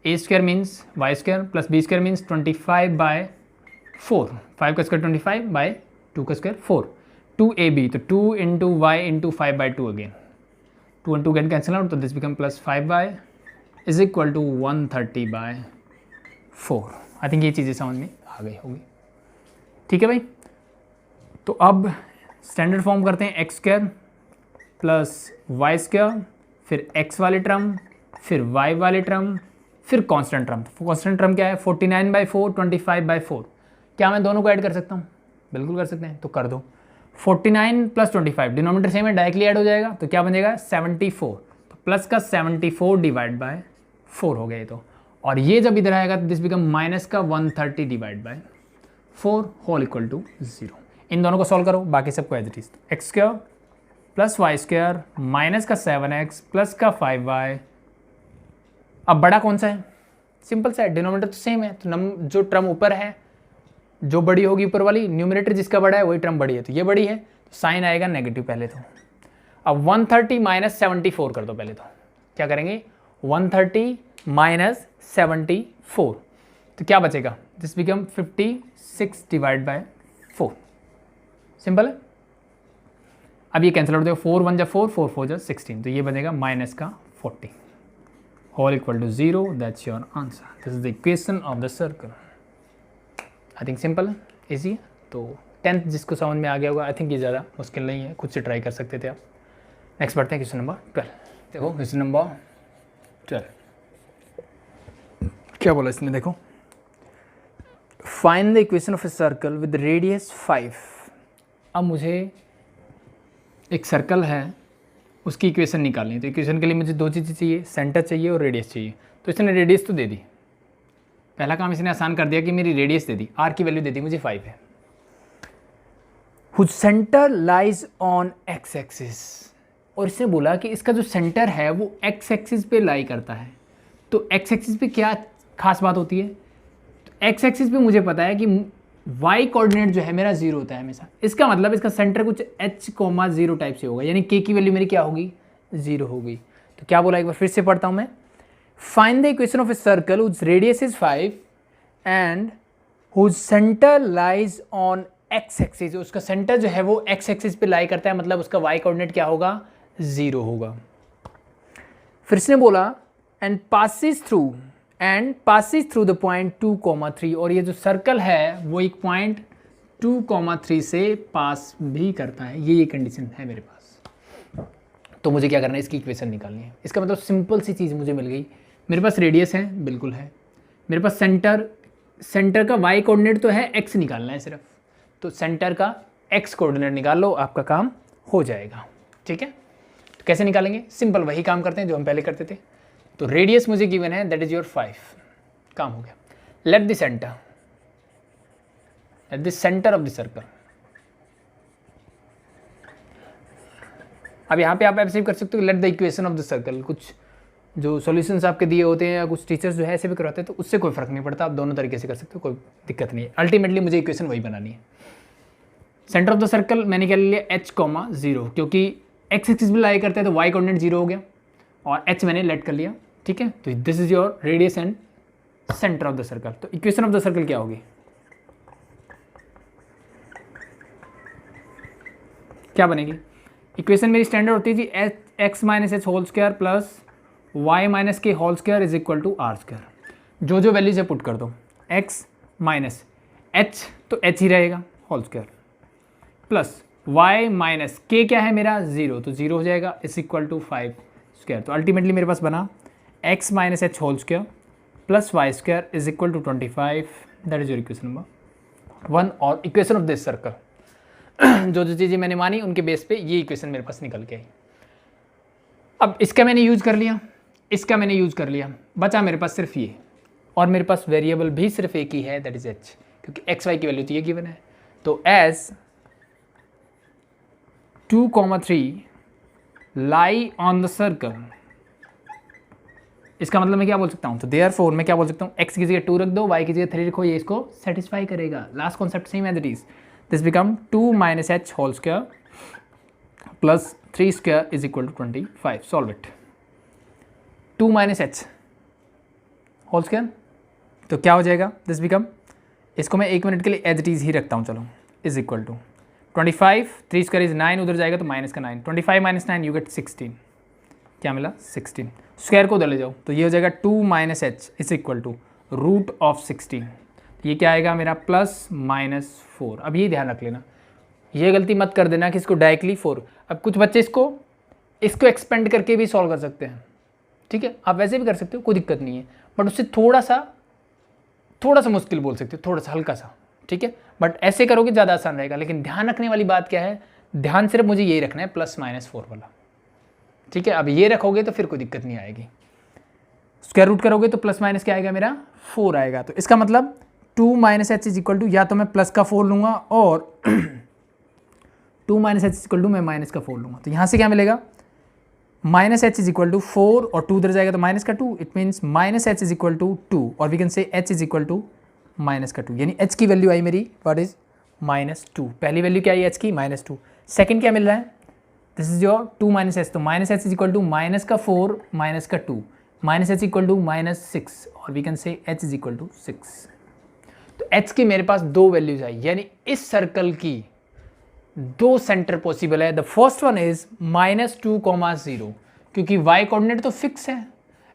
a square means y square plus b square means 25/4, 5 का स्क्वायर 25/2 का स्क्वायर 4, 2ab, तो 2 into Y into 5/2 again, 2 and 2 can cancel out, तो this become plus 5y is equal to 130/4। I think ये चीज़ें समझ में आ गई होगी। ठीक है भाई, तो अब स्टैंडर्ड फॉर्म करते हैं, x square plus Y square, फिर x वाले टर्म, फिर y वाले टर्म, फिर कांस्टेंट टर्म। कांस्टेंट टर्म क्या है, 49/4, 25/4। क्या मैं दोनों को ऐड कर सकता हूँ, बिल्कुल कर सकते हैं, तो कर दो। 49 प्लस 25, डिनोमिनेटर सेम है, डायरेक्टली ऐड हो जाएगा, तो क्या बनेगा 74, तो प्लस का 74 डिवाइड बाय 4 हो गए। तो और ये जब इधर आएगा तो दिस बिकम माइनस का 130 divide by 4 whole equal to 0। इन दोनों को सॉल्व करो, बाकी सबको as it is. X square plus Y square minus का 7x प्लस का 5y। अब बड़ा कौन सा है, सिंपल सा है, डिनोमिनेटर तो सेम है, तो जो टर्म ऊपर है जो बड़ी होगी ऊपर वाली, न्यूमरेटर जिसका बड़ा है वही टर्म बड़ी है, तो ये बड़ी है, तो साइन आएगा नेगेटिव पहले तो। अब 130 माइनस 74 कर दो पहले तो, क्या करेंगे 130 माइनस 74, तो क्या बचेगा, this become 56 divide by 4। Simple है। अब ये कैंसिल आउट देखो, 4 1 जा 4, 4 4 जा 16, तो ये बनेगा माइनस का 40 whole equal to 0। That's your answer. This is the equation of the circle. I think simple है, ईजी है। तो 10th जिसको समझ में आ गया होगा, आई थिंक ये ज़्यादा मुश्किल नहीं है, खुद से ट्राई कर सकते थे आप। नेक्स्ट बढ़ते हैं क्वेश्चन नंबर 12। देखो क्वेश्चन नंबर 12 क्या बोला इसने, देखो find the equation of a circle with radius 5। अब मुझे एक सर्कल है उसकी इक्वेशन निकालनी है, तो इक्वेशन के लिए मुझे दो चीज़ें चाहिए, सेंटर चाहिए और रेडियस चाहिए। तो इसने रेडियस तो दे दी, पहला काम इसने आसान कर दिया कि मेरी रेडियस दे दी, आर की वैल्यू दे दी मुझे 5 है। Whose centre lies on x axis, और इसने बोला कि इसका जो सेंटर है वो एक्स एक्सिस पे लाई करता है। तो एक्स एक्सिस पे क्या खास बात होती है, तो एक्स एक्सिस पे मुझे पता है कि वाई कोऑर्डिनेट जो है मेरा 0 होता है हमेशा। इसका मतलब इसका सेंटर कुछ h,0 टाइप से होगा, यानी k की वैल्यू मेरी क्या होगी 0 होगी। तो क्या बोला, एक बार फिर से पढ़ता हूँ मैं। Find the equation of a circle whose radius is 5 and whose centre lies on x axis. उसका सेंटर जो है वो एक्स एक्सिस पे लाई करता है, मतलब उसका वाई कोऑर्डिनेट क्या होगा 0 होगा। फिर इसने बोला and passes through the point 2,3, और ये जो सर्कल है वो एक पॉइंट 2,3 से पास भी करता है। ये कंडीशन है मेरे पास। तो मुझे क्या करना है, इसकी इक्वेशन निकालनी है। इसका मतलब सिंपल सी चीज़ मुझे मिल गई। मेरे पास रेडियस है, बिल्कुल है। मेरे पास सेंटर का वाई कोऑर्डिनेट तो है, एक्स निकालना है सिर्फ। तो सेंटर का एक्स कोऑर्डिनेट निकाल लो, आपका काम हो जाएगा। ठीक है, तो कैसे निकालेंगे, सिंपल वही काम करते हैं जो हम पहले करते थे। तो रेडियस मुझे गिवन है, दैट इज योर 5, काम हो गया। Late the centre of the circle. अब यहाँ पे आप ऐसे कर सकते हो, late the equation of the circle, कुछ जो सॉल्यूशंस आपके दिए होते हैं या कुछ टीचर्स जो है ऐसे भी करवाते हैं, तो उससे कोई फ़र्क नहीं पड़ता, आप दोनों तरीके से कर सकते हो, कोई दिक्कत नहीं है। अल्टीमेटली मुझे इक्वेशन वही बनानी है। सेंटर ऑफ द सर्कल मैंने क्या ले लिया, h, 0, क्योंकि x एक्सिस में लाई करते हैं तो y कोऑर्डिनेट 0 हो गया और h मैंने लेट कर लिया, ठीक है। तो this is your radius and centre of the circle. तो इक्वेशन ऑफ द सर्कल क्या होगी, क्या बनेगी? इक्वेशन मेरी स्टैंडर्ड होती थी x minus H whole square plus Y minus के whole square is equal to are square. जो जो वैल्यूज है पुट कर दो, x माइनस एच तो h ही रहेगा whole square plus y minus K क्या है मेरा 0, तो 0 हो जाएगा इज इक्वल टू 5 स्क्वायर। तो अल्टीमेटली मेरे पास बना x minus H whole square plus Y square is equal to 25, that is your equation number 1। और इक्वेशन ऑफ दिस सर्कल जो जो चीज़ें मैंने मानी उनके बेस पे ये इक्वेशन मेरे पास निकल के आई। अब इसका मैंने यूज़ कर लिया, इसका मैंने यूज़ कर लिया, बचा मेरे पास सिर्फ ये, और मेरे पास वेरिएबल भी सिर्फ एक ही है, दैट इज h, क्योंकि एक्स वाई की वैल्यू तो ये गिवन है। तो as 2, 3 lie on the circle, इसका मतलब मैं क्या बोल सकता हूँ, तो देयरफॉर मैं क्या बोल सकता हूँ, x की जगह 2 रख दो, y की जगह 3 रखो, ये इसको सेटिस्फाई करेगा। Last concept same as it is, this become 2 minus H whole square plus 3 square is equal to 25। Solve it. 2 minus H whole square, तो क्या हो जाएगा, दिस बिकम, इसको मैं 1 मिनट के लिए एज इट इज ही रखता हूँ, चलो, is equal to 25, 3 square is 9, उधर जाएगा तो माइनस का 9, 25 माइनस 9 यू गेट 16, क्या मिला 16, स्क्वायर को उधर ले जाओ तो ये हो जाएगा 2 minus H is equal to root of 16, ये क्या आएगा मेरा प्लस माइनस 4। अब ये ध्यान रख लेना, ये गलती मत कर देना कि इसको डायरेक्टली 4, अब कुछ बच्चे इसको एक्सपेंड करके भी सॉल्व कर सकते हैं, ठीक है, आप वैसे भी कर सकते हो, कोई दिक्कत नहीं है, बट उससे थोड़ा सा मुश्किल बोल सकते हो, थोड़ा सा हल्का सा, ठीक है, बट ऐसे करोगे ज़्यादा आसान रहेगा। लेकिन ध्यान रखने वाली बात क्या है, ध्यान सिर्फ मुझे यही रखना है, प्लस माइनस 4 वाला, ठीक है। अब ये रखोगे तो फिर कोई दिक्कत नहीं आएगी, स्क्वायर रूट करोगे तो प्लस माइनस क्या आएगा मेरा 4 आएगा। तो इसका मतलब 2 minus H is equal to, या तो मैं प्लस का 4 लूँगा और 2 minus H is equal to मैं माइनस का 4 लूँगा, तो यहाँ से क्या मिलेगा, minus H is equal to 4 और 2 उधर जाएगा तो माइनस का 2, it means minus H is equal to 2, और we can say h is equal to minus का 2, यानी एच की वैल्यू आई मेरी व्हाट इज -2। पहली वैल्यू क्या आई एच की, -2। सेकंड क्या मिल रहा है, this is your 2 minus H, तो minus H is equal to minus का 4 माइनस का 2, माइनस एच इक्वल टू -6, और we can say h is equal to 6। तो एच की मेरे पास 2 वैल्यूज आई, यानी इस सर्कल की 2 सेंटर पॉसिबल है। द फर्स्ट वन इज -2, 0, क्योंकि y कोऑर्डिनेट तो फिक्स है,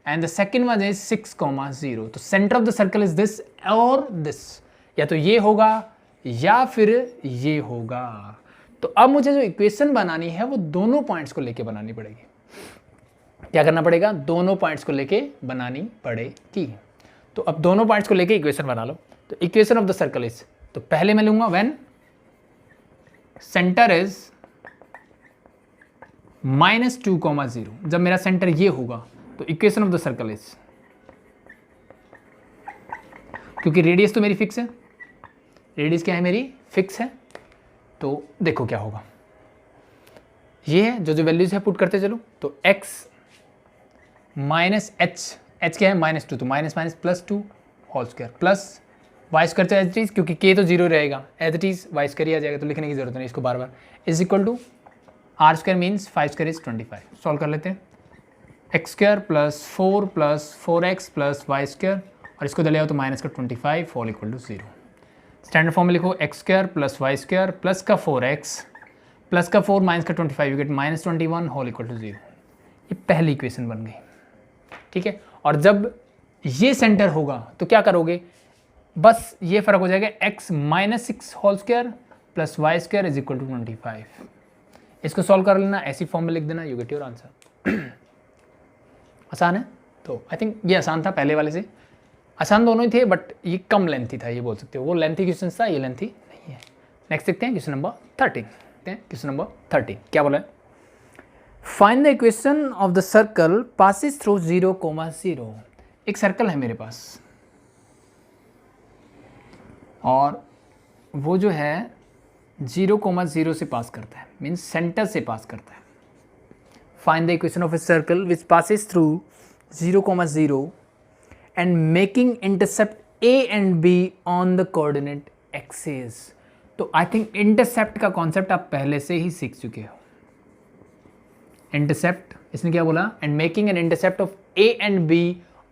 and the second one is 6, 0। तो centre of the circle is this और दिस, या तो ये होगा या फिर ये होगा। तो अब मुझे जो इक्वेशन बनानी है वो दोनों पॉइंट्स को लेके बनानी पड़ेगी। क्या करना पड़ेगा, दोनों पॉइंट्स को लेके बनानी पड़ेगी। तो अब दोनों पॉइंट्स को लेके इक्वेशन बना लो। तो equation of the circle is, तो पहले मैं लूंगा व्हेन सेंटर इज -2, 0, जब मेरा सेंटर ये होगा तो equation of the circle is, क्योंकि रेडियस तो मेरी फिक्स है, रेडियस क्या है मेरी फिक्स है, तो देखो क्या होगा, ये है जो वैल्यूज है पुट करते चलो। तो x माइनस एच क्या है -2, तो minus minus +2 whole square plus Y square, तो एज इट इज, क्योंकि k तो 0 रहेगा, as it is y square ही आ जाएगा, तो लिखने की जरूरत नहीं इसको बार बार, is equal to are square means 5 square is 25। Solve कर लेते हैं, x square plus 4 plus 4x plus Y square, और इसको ले आओ तो माइनस का 25 whole equal to 0। Standard form में लिखो x square plus Y square plus का 4x प्लस का 4 माइनस का 25, you get -21 whole equal to 0। ये पहली इक्वेशन बन गई, ठीक है। और जब ये सेंटर होगा तो क्या करोगे, बस ये फर्क हो जाएगा, x -6 whole square plus Y square is equal to 25। इसको सॉल्व कर लेना, ऐसी फॉर्म में लिख देना, यू गेट योर आंसर। आसान है, तो आई थिंक ये आसान था, पहले वाले से आसान दोनों ही थे, बट ये कम लेंथी था, ये बोल सकते हो, वो लेंथी क्वेश्चन था, ये लेंथी नहीं है। नेक्स्ट देखते हैं क्वेश्चन नंबर 13, क्वेश्चन नंबर 13 क्या बोला है, find the equation of the circle passes through 0, 0। एक सर्कल है मेरे पास और वो जो है 0, 0 से पास करता है, मीन्स सेंटर से पास करता है। Find the equation of a circle which passes through 0,0 and making intercept A and B on the coordinate axis. तो आई थिंक इंटरसेप्ट का कॉन्सेप्ट आप पहले से ही सीख चुके हो. इंटरसेप्ट, इसने क्या बोला? And making an intercept of A and B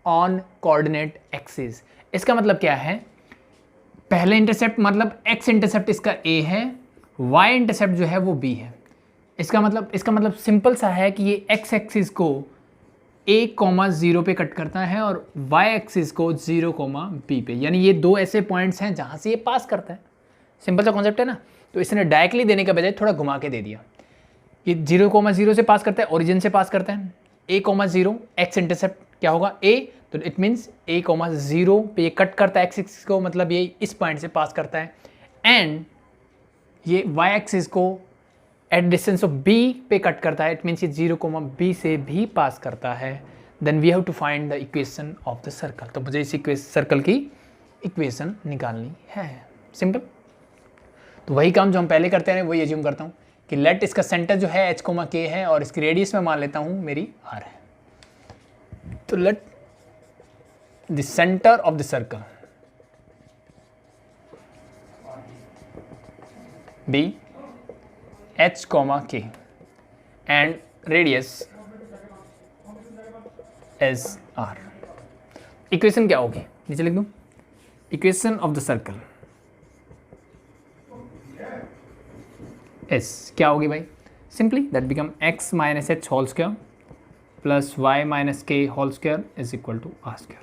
on coordinate axis. इसका मतलब क्या है? पहले इंटरसेप्ट मतलब x इंटरसेप्ट इसका A है, y इंटरसेप्ट जो है वो B है. इसका मतलब सिंपल सा है कि ये x एक्सिस को a,0 पे कट करता है और y एक्सिस को 0,b पे, यानी ये दो ऐसे पॉइंट्स हैं जहाँ से ये पास करता है. सिंपल सा कॉन्सेप्ट है ना. तो इसने डायरेक्टली देने के बजाय थोड़ा घुमा के दे दिया. ये 0,0 से पास करता है, ओरिजिन से पास करता है. a,0 x इंटरसेप्ट क्या होगा? a, तो इट मीन्स a,0 पे ये कट करता है x एक्सिस को, मतलब ये इस पॉइंट से पास करता है. एंड ये y एक्सिस को एट डिस्टेंस ऑफ b पे कट करता है. इट मीन्स ये 0,b से भी पास करता है. Then we have to find the equation of the circle. तो मुझे इस सर्कल की इक्वेशन निकालनी है. सिंपल. तो वही काम जो हम पहले करते हैं वही एज्यूम करता हूँ कि लेट इसका सेंटर जो है h, k है और इसकी रेडियस में मान लेता हूँ मेरी r है. तो let the centre of the circle be h, k and radius is r. Equation क्या होगी? नीचे लिख दूं. Equation of the circle is क्या होगी भाई? Simply that become x minus h whole square plus y minus k whole square is equal to r square.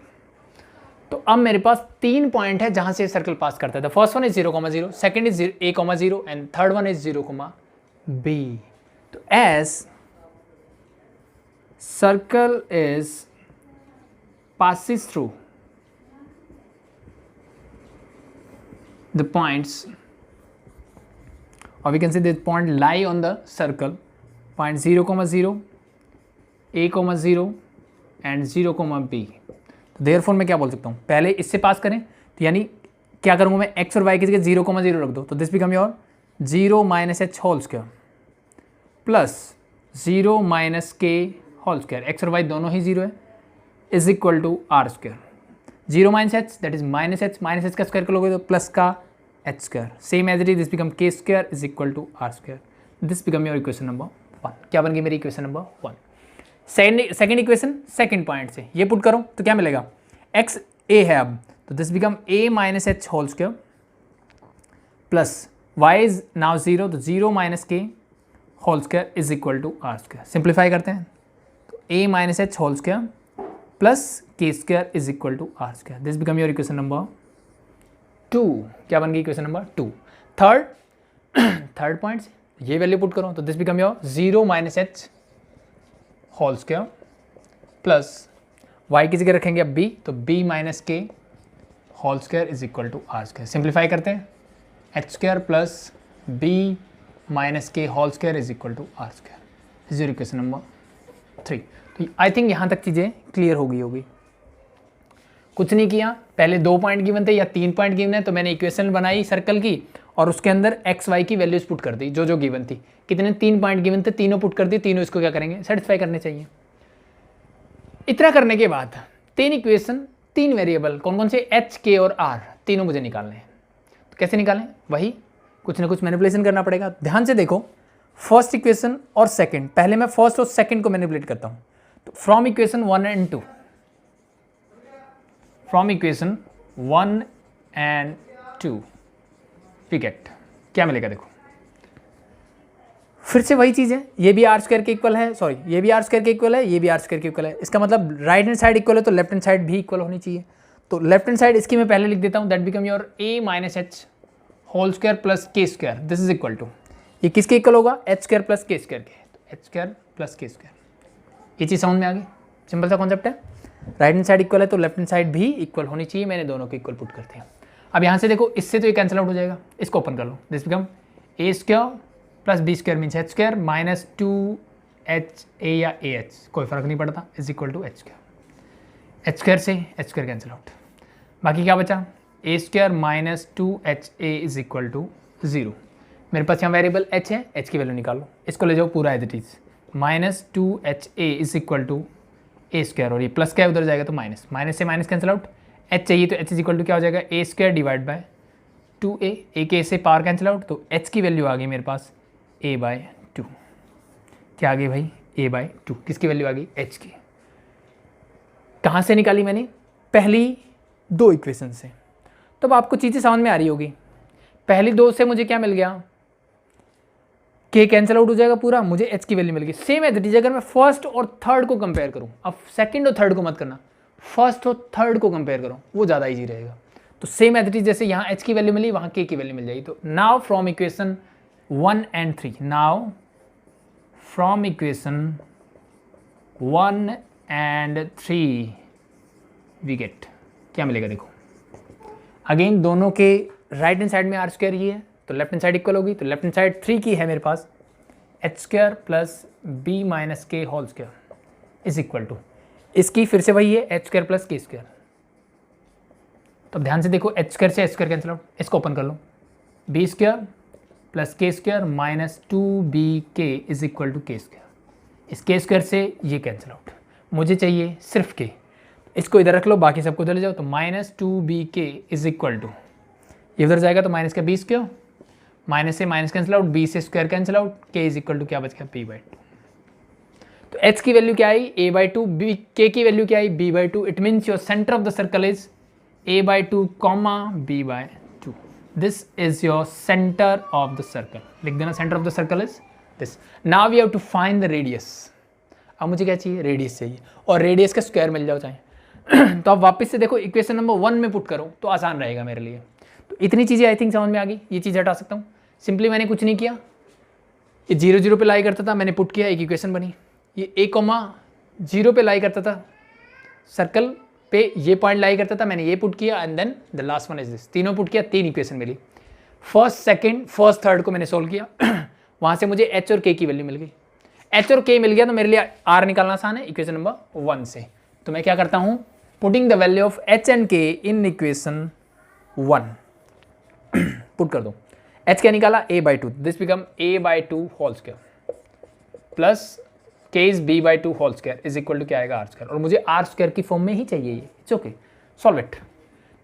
तो अब मेरे पास 3 पॉइंट है जहां से सर्कल पास करता है. The first one is 0,0, second is a,0 and third one is 0,b. तो as circle is passes through the points, or we can say this point lie on the circle, point 0,0, a,0 and 0,b. तो therefore मैं क्या बोल सकता हूँ? पहले इससे पास करें तो यानी क्या करूँगा मैं? x और y की जगह 0,0 रख दो. तो this become your 0 minus h whole square plus 0 minus k whole square. X और y दोनों ही 0 है, is equal to are square. 0 minus h that is minus h का स्क्वायर करोगे तो प्लस का h square. Same as it is, this become k square is equal to are square. This become your equation number 1. क्या बन गई मेरी equation number 1? Second equation second point से ये पुट करो तो क्या मिलेगा? x a है अब, तो this become a minus H whole square plus y is now 0, तो 0 minus k whole square is equal to are square. Simplify करते हैं तो a minus H whole square plus k square is equal to are square. This become your equation number 2. क्या बन गई equation number 2? Third point से ये value put करो तो this become your 0 minus H whole square plus y की जगह रखेंगे अब b, तो b माइनस के whole square is equal to are square. Simplify करते हैं h square plus b minus के whole square is equal to are square. Is your equation number 3. तो आई थिंक यहाँ तक चीज़ें क्लियर हो गई होगी. कुछ नहीं किया, पहले 2 पॉइंट गिवन थे या 3 पॉइंट गिवन है, तो मैंने इक्वेशन बनाई सर्कल की और उसके अंदर एक्स वाई की वैल्यूज पुट कर दी जो गिवन थी. कितने? 3 पॉइंट गिवन थे, तीनों पुट कर दी. तीनों इसको क्या करेंगे? सेटिस्फाई करने चाहिए. इतना करने के बाद 3 इक्वेशन 3 वेरिएबल कौन कौन से? एच, के और आर तीनों मुझे निकालने हैं. तो कैसे निकालें? वही कुछ ना कुछ मैनिपुलेशन करना पड़ेगा. ध्यान से देखो, फर्स्ट इक्वेशन और सेकंड, पहले मैं फर्स्ट और सेकंड को मैनिपुलेट करता हूं. तो from equation 1 and 2, from equation 1 and 2 we get क्या मिलेगा? देखो फिर से वही चीज़ है, ये भी आर स्क्वायर के इक्वल है, सॉरी ये भी आर स्क्वायर के इक्वल है, ये भी आर स्क्वायर के इक्वल है. इसका मतलब राइट हैंड साइड इक्वल है तो लेफ्ट हैंड साइड भी इक्वल होनी चाहिए. तो लेफ्ट हैंड साइड इसकी मैं पहले लिख देता हूँ, that become your a minus H whole square plus के square. This is equal to, ये किसके इक्वल होगा? एच स्क्वायर प्लस के स्क्वायर के. तो एच स्क्वायर प्लस के स्क्वायर, ये चीज़ समझ में आ गई. सिंपल सा कॉन्सेप्ट है. राइट हैंड साइड इक्वल है तो लेफ्ट हैंड साइड भी इक्वल होनी चाहिए. मैंने दोनों को इक्वल पुट करते हैं. अब यहाँ से देखो, इससे तो ये कैंसिल आउट हो जाएगा, इसको ओपन कर लो. This become a square plus b square means h square minus 2h a या ah, कोई फर्क नहीं पड़ता, is equal to h square. H square से एच स्क्वायर कैंसिल आउट, बाकी क्या बचा? A square minus 2ha is equal to 0. मेरे पास यहाँ वेरिएबल h है, h की वैल्यू निकालो, इसको ले जाओ पूरा as it is. Minus 2ha is equal to A square, और ये प्लस क्या है उधर जाएगा तो माइनस, माइनस से माइनस कैंसिल आउट, एच चाहिए तो एच इज इक्वल टू क्या हो जाएगा ए स्क्वायर डिवाइड बाय 2a, ए के से पावर कैंसिल आउट, तो एच की वैल्यू आ गई मेरे पास a बाय 2। क्या आ गई भाई a बाय 2, किसकी वैल्यू आ गई h की। कहाँ से निकाली मैंने, पहली दो इक्वेशन से। तो अब आपको चीज़ें समझ में आ रही होगी। पहली दो से मुझे क्या मिल गया, k कैंसिल आउट हो जाएगा पूरा, मुझे h की वैल्यू मिल गई। सेम एज इट इज अगर मैं फर्स्ट और थर्ड को कंपेयर करूँ, अब सेकंड और थर्ड को मत करना, फर्स्ट और थर्ड को कंपेयर करो, वो ज़्यादा ईजी रहेगा। तो सेम एज इट इज, जैसे यहाँ h की वैल्यू मिली वहाँ k की वैल्यू मिल जाएगी। तो now from equation 1 and 3, now from equation 1 and 3 we get, क्या मिलेगा देखो, अगेन दोनों के राइट हैंड साइड में आर स्क्वायर ही है, तो लेफ्ट हैंड साइड इक्वल होगी, तो लेफ्ट हैंड साइड 3 की है मेरे पास, h square plus b minus के whole square is equal to, इसकी फिर से वही है एच स्क्वायर प्लस के स्क्वायर। तो ध्यान से देखो, एच स्क्वायर से एच स्क्वायर कैंसिल आउट, इसको ओपन कर लो, बी स्क्वायर प्लस के square minus 2bk is equal to k square. इस के स्क्वायर से ये कैंसिल आउट, मुझे चाहिए सिर्फ के, इसको इधर रख लो, बाकी सबको उधर ले जाओ, तो minus 2bk is equal to, ये उधर जाएगा तो माइनस का बी स्क्वायर, माइनस से माइनस कैंसिल आउट, बी से स्क्वायर कैंसिल आउट, के इज इक्वल टू क्या बच गया p बाई 2। तो h की वैल्यू क्या आई a बाई 2, b k की वैल्यू क्या आई b by 2। It means your centre of the circle is a by 2 comma b by 2। This is your centre of the circle, लिख देना centre of the circle is this. Now we have to find the radius. अब मुझे क्या चाहिए, radius चाहिए, और radius का square मिल जाओ चाहे। तो अब वापस से देखो इक्वेशन नंबर 1 में पुट करो तो आसान रहेगा मेरे लिए। तो इतनी चीज़ें आई थिंक समझ में आ गई, ये चीज़ हटा सकता हूँ। सिंपली मैंने कुछ नहीं किया, ये 0 0 पे लाई करता था, मैंने पुट किया, एक इक्वेशन बनी। ये a, 0 पे लाई करता था, सर्कल पे ये पॉइंट लाई करता था, मैंने ये पुट किया, and then the last one is this. तीनों पुट किया, 3 इक्वेशन मिली। फर्स्ट सेकंड फर्स्ट थर्ड को मैंने सोल्व किया, वहाँ से मुझे h और k की वैल्यू मिल गई। h और k मिल गया तो मेरे लिए r निकालना आसान है इक्वेशन नंबर 1 से। तो मैं क्या करता हूँ, putting the value of h and k in equation 1 put कर दो। h क्या निकाला a by 2, this become a by 2 whole square plus k is b by 2 whole square is equal to क्या आएगा r स्क्वायर, और मुझे r square की form में ही चाहिए ये। It's okay, solve it.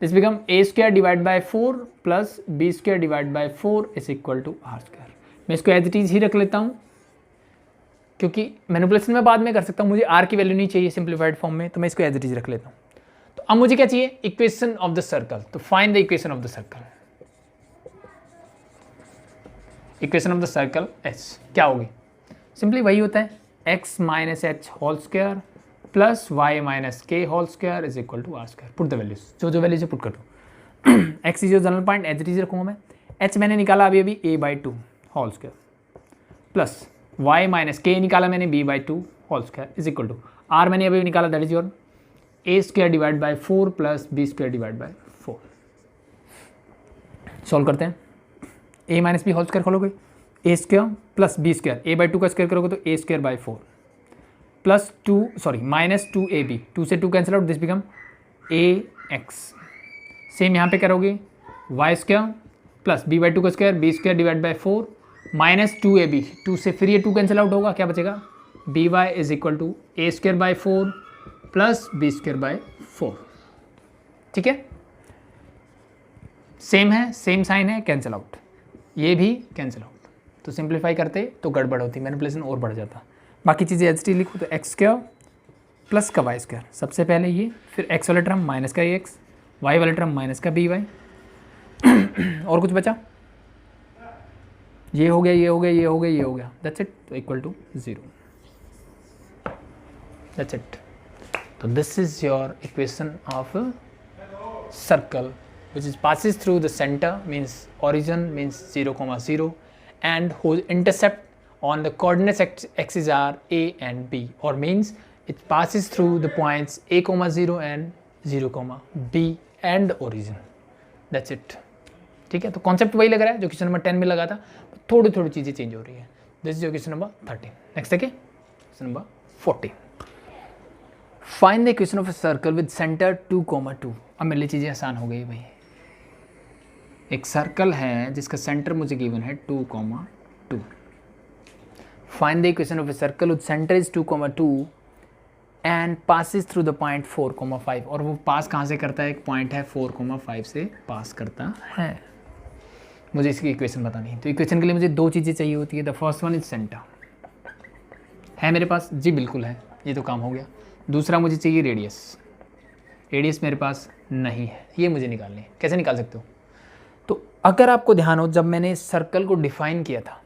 This become a square divide by 4 plus b square divide by 4 is equal to r square. मैं इसको एज इट इज ही रख लेता हूँ, क्योंकि मैनिपुलेशन में बाद में कर सकता हूँ, मुझे r की वैल्यू नहीं चाहिए सिंप्लीफाइड फॉर्म में, तो मैं इसको एज इट इज रख लेता हूँ। तो अब मुझे क्या चाहिए, इक्वेशन ऑफ द सर्कल। तो find the equation of the circle. Equation of the circle h क्या होगी, सिंपली वही होता है x minus H whole square plus Y minus के whole square is equal to are square. Put the values, जो values put कर दो। x is your general point, as it is रखूँगा मैं। h मैंने निकाला अभी a by 2 whole square plus y minus k निकाला मैंने b by 2 whole square is equal to r मैंने अभी निकाला, that is your a square divide by 4 plus b square divide by 4। Solve करते हैं। a minus B whole square खोलोगे, a square plus b square, a by 2 का square करोगे तो a square by 4 plus minus 2ab, 2 से 2 cancel out, this become ax। Same यहाँ पे करोगे, y square plus b by 2 का square, b square divide by 4 minus 2ab, 2 से फिर ये 2 कैंसिल आउट होगा, क्या बचेगा, by is equal to a square by 4 plus b square by 4। ठीक है, सेम है, सेम साइन है, कैंसिल आउट, ये भी कैंसिल आउट। तो सिंप्लीफाई करते तो गड़बड़ होती, मैनिपुलेशन और बढ़ जाता। बाकी चीज़ें एच टी लिखो तो एक्स स्क्वायर प्लस का वाई स्क्वायर, सबसे पहले ये, फिर एक्स वाला टर्म माइनस का एक्स, वाई वाला टर्म माइनस का बी वाई। और कुछ बचा, ये हो गया, ये हो गया, ये हो गया, ये हो गया, दैट्स इट। तो इक्वल टू 0, दैट्स इट। तो this is your equation of circle which is passes through the center, means origin means 0, 0, and whose intercept on the coordinate axes are a and b, or means it passes through the points a, 0 and 0, b and origin. That's it. ठीक है, तो concept वही लग रहा है जो question number 10 में लगा था, थोड़ी थोड़ी चीज़ें चेंज हो रही है। This is your question number 13। Next देखिए question number 14। Find the equation of a circle with centre 2, 2। अब मेरे लिए चीज़ें आसान हो गई भाई। एक सर्कल है जिसका सेंटर मुझे गिवन है 2, 2। Find the equation of a circle with centre is 2, 2 and passes through the point 4,5 और वो पास कहाँ से करता है, एक पॉइंट है 4,5 से पास करता है। मुझे इसकी इक्वेशन बतानी है, तो इक्वेशन के लिए मुझे दो चीज़ें चाहिए होती है। The first one is centre, है मेरे पास जी, बिल्कुल है, ये तो काम हो गया। दूसरा मुझे चाहिए रेडियस, रेडियस मेरे पास नहीं है, ये मुझे निकालनी है। कैसे निकाल सकते हो, तो अगर आपको ध्यान हो जब मैंने सर्कल को डिफाइन किया था,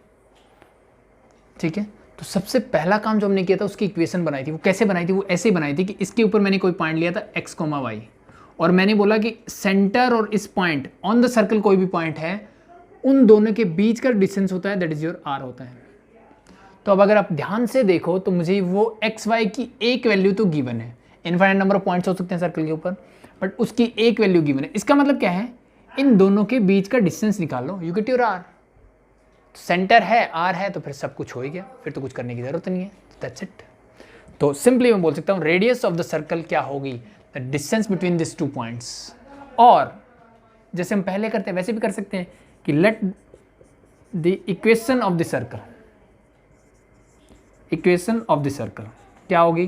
ठीक है, तो सबसे पहला काम जो हमने किया था उसकी इक्वेशन बनाई थी। वो कैसे बनाई थी, वो ऐसे बनाई थी कि इसके ऊपर मैंने कोई पॉइंट लिया था x, y और मैंने बोला कि सेंटर और इस पॉइंट ऑन द सर्कल कोई भी पॉइंट है, उन दोनों के बीच का डिस्टेंस होता है, दैट इज योर r होता है। तो अब अगर आप ध्यान से देखो तो मुझे वो x, y की एक वैल्यू तो गिवन है, इनफाइनाइट नंबर ऑफ पॉइंट्स हो सकते हैं सर्कल के ऊपर, बट उसकी एक वैल्यू गिवन है। इसका मतलब क्या है, इन दोनों के बीच का डिस्टेंस निकाल लो, you get your r। Centre है, r है, तो फिर सब कुछ हो ही गया, फिर तो कुछ करने की जरूरत नहीं है, दैट्स इट। तो सिंपली मैं बोल सकता हूँ रेडियस ऑफ द सर्कल क्या होगी, the distance between this two points. और जैसे हम पहले करते हैं वैसे भी कर सकते हैं कि let the equation of the circle, equation of the circle क्या होगी,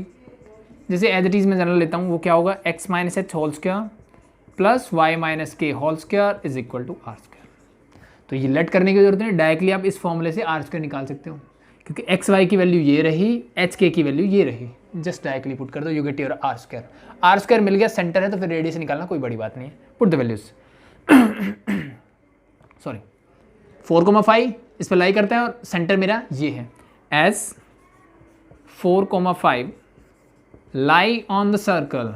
जैसे एज इट इज मैं जनरल लेता हूँ, वो क्या होगा, x minus H whole square plus Y minus के whole square is equal to are square. तो ये लेट करने की जरूरत नहीं, डायरेक्टली आप इस फॉर्मूले से आर स्क्वायर निकाल सकते हो, क्योंकि एक्स वाई की वैल्यू ये रही, एच के की वैल्यू ये रही, जस्ट डायरेक्टली पुट कर दो, you get your r square. R square मिल गया, सेंटर है तो फिर रेडियस निकालना कोई बड़ी बात नहीं है, पुट द वैल्यूज। सॉरी 4,5 इस पर लाई करते हैं और सेंटर मेरा ये है, as 4,5 lie on the circle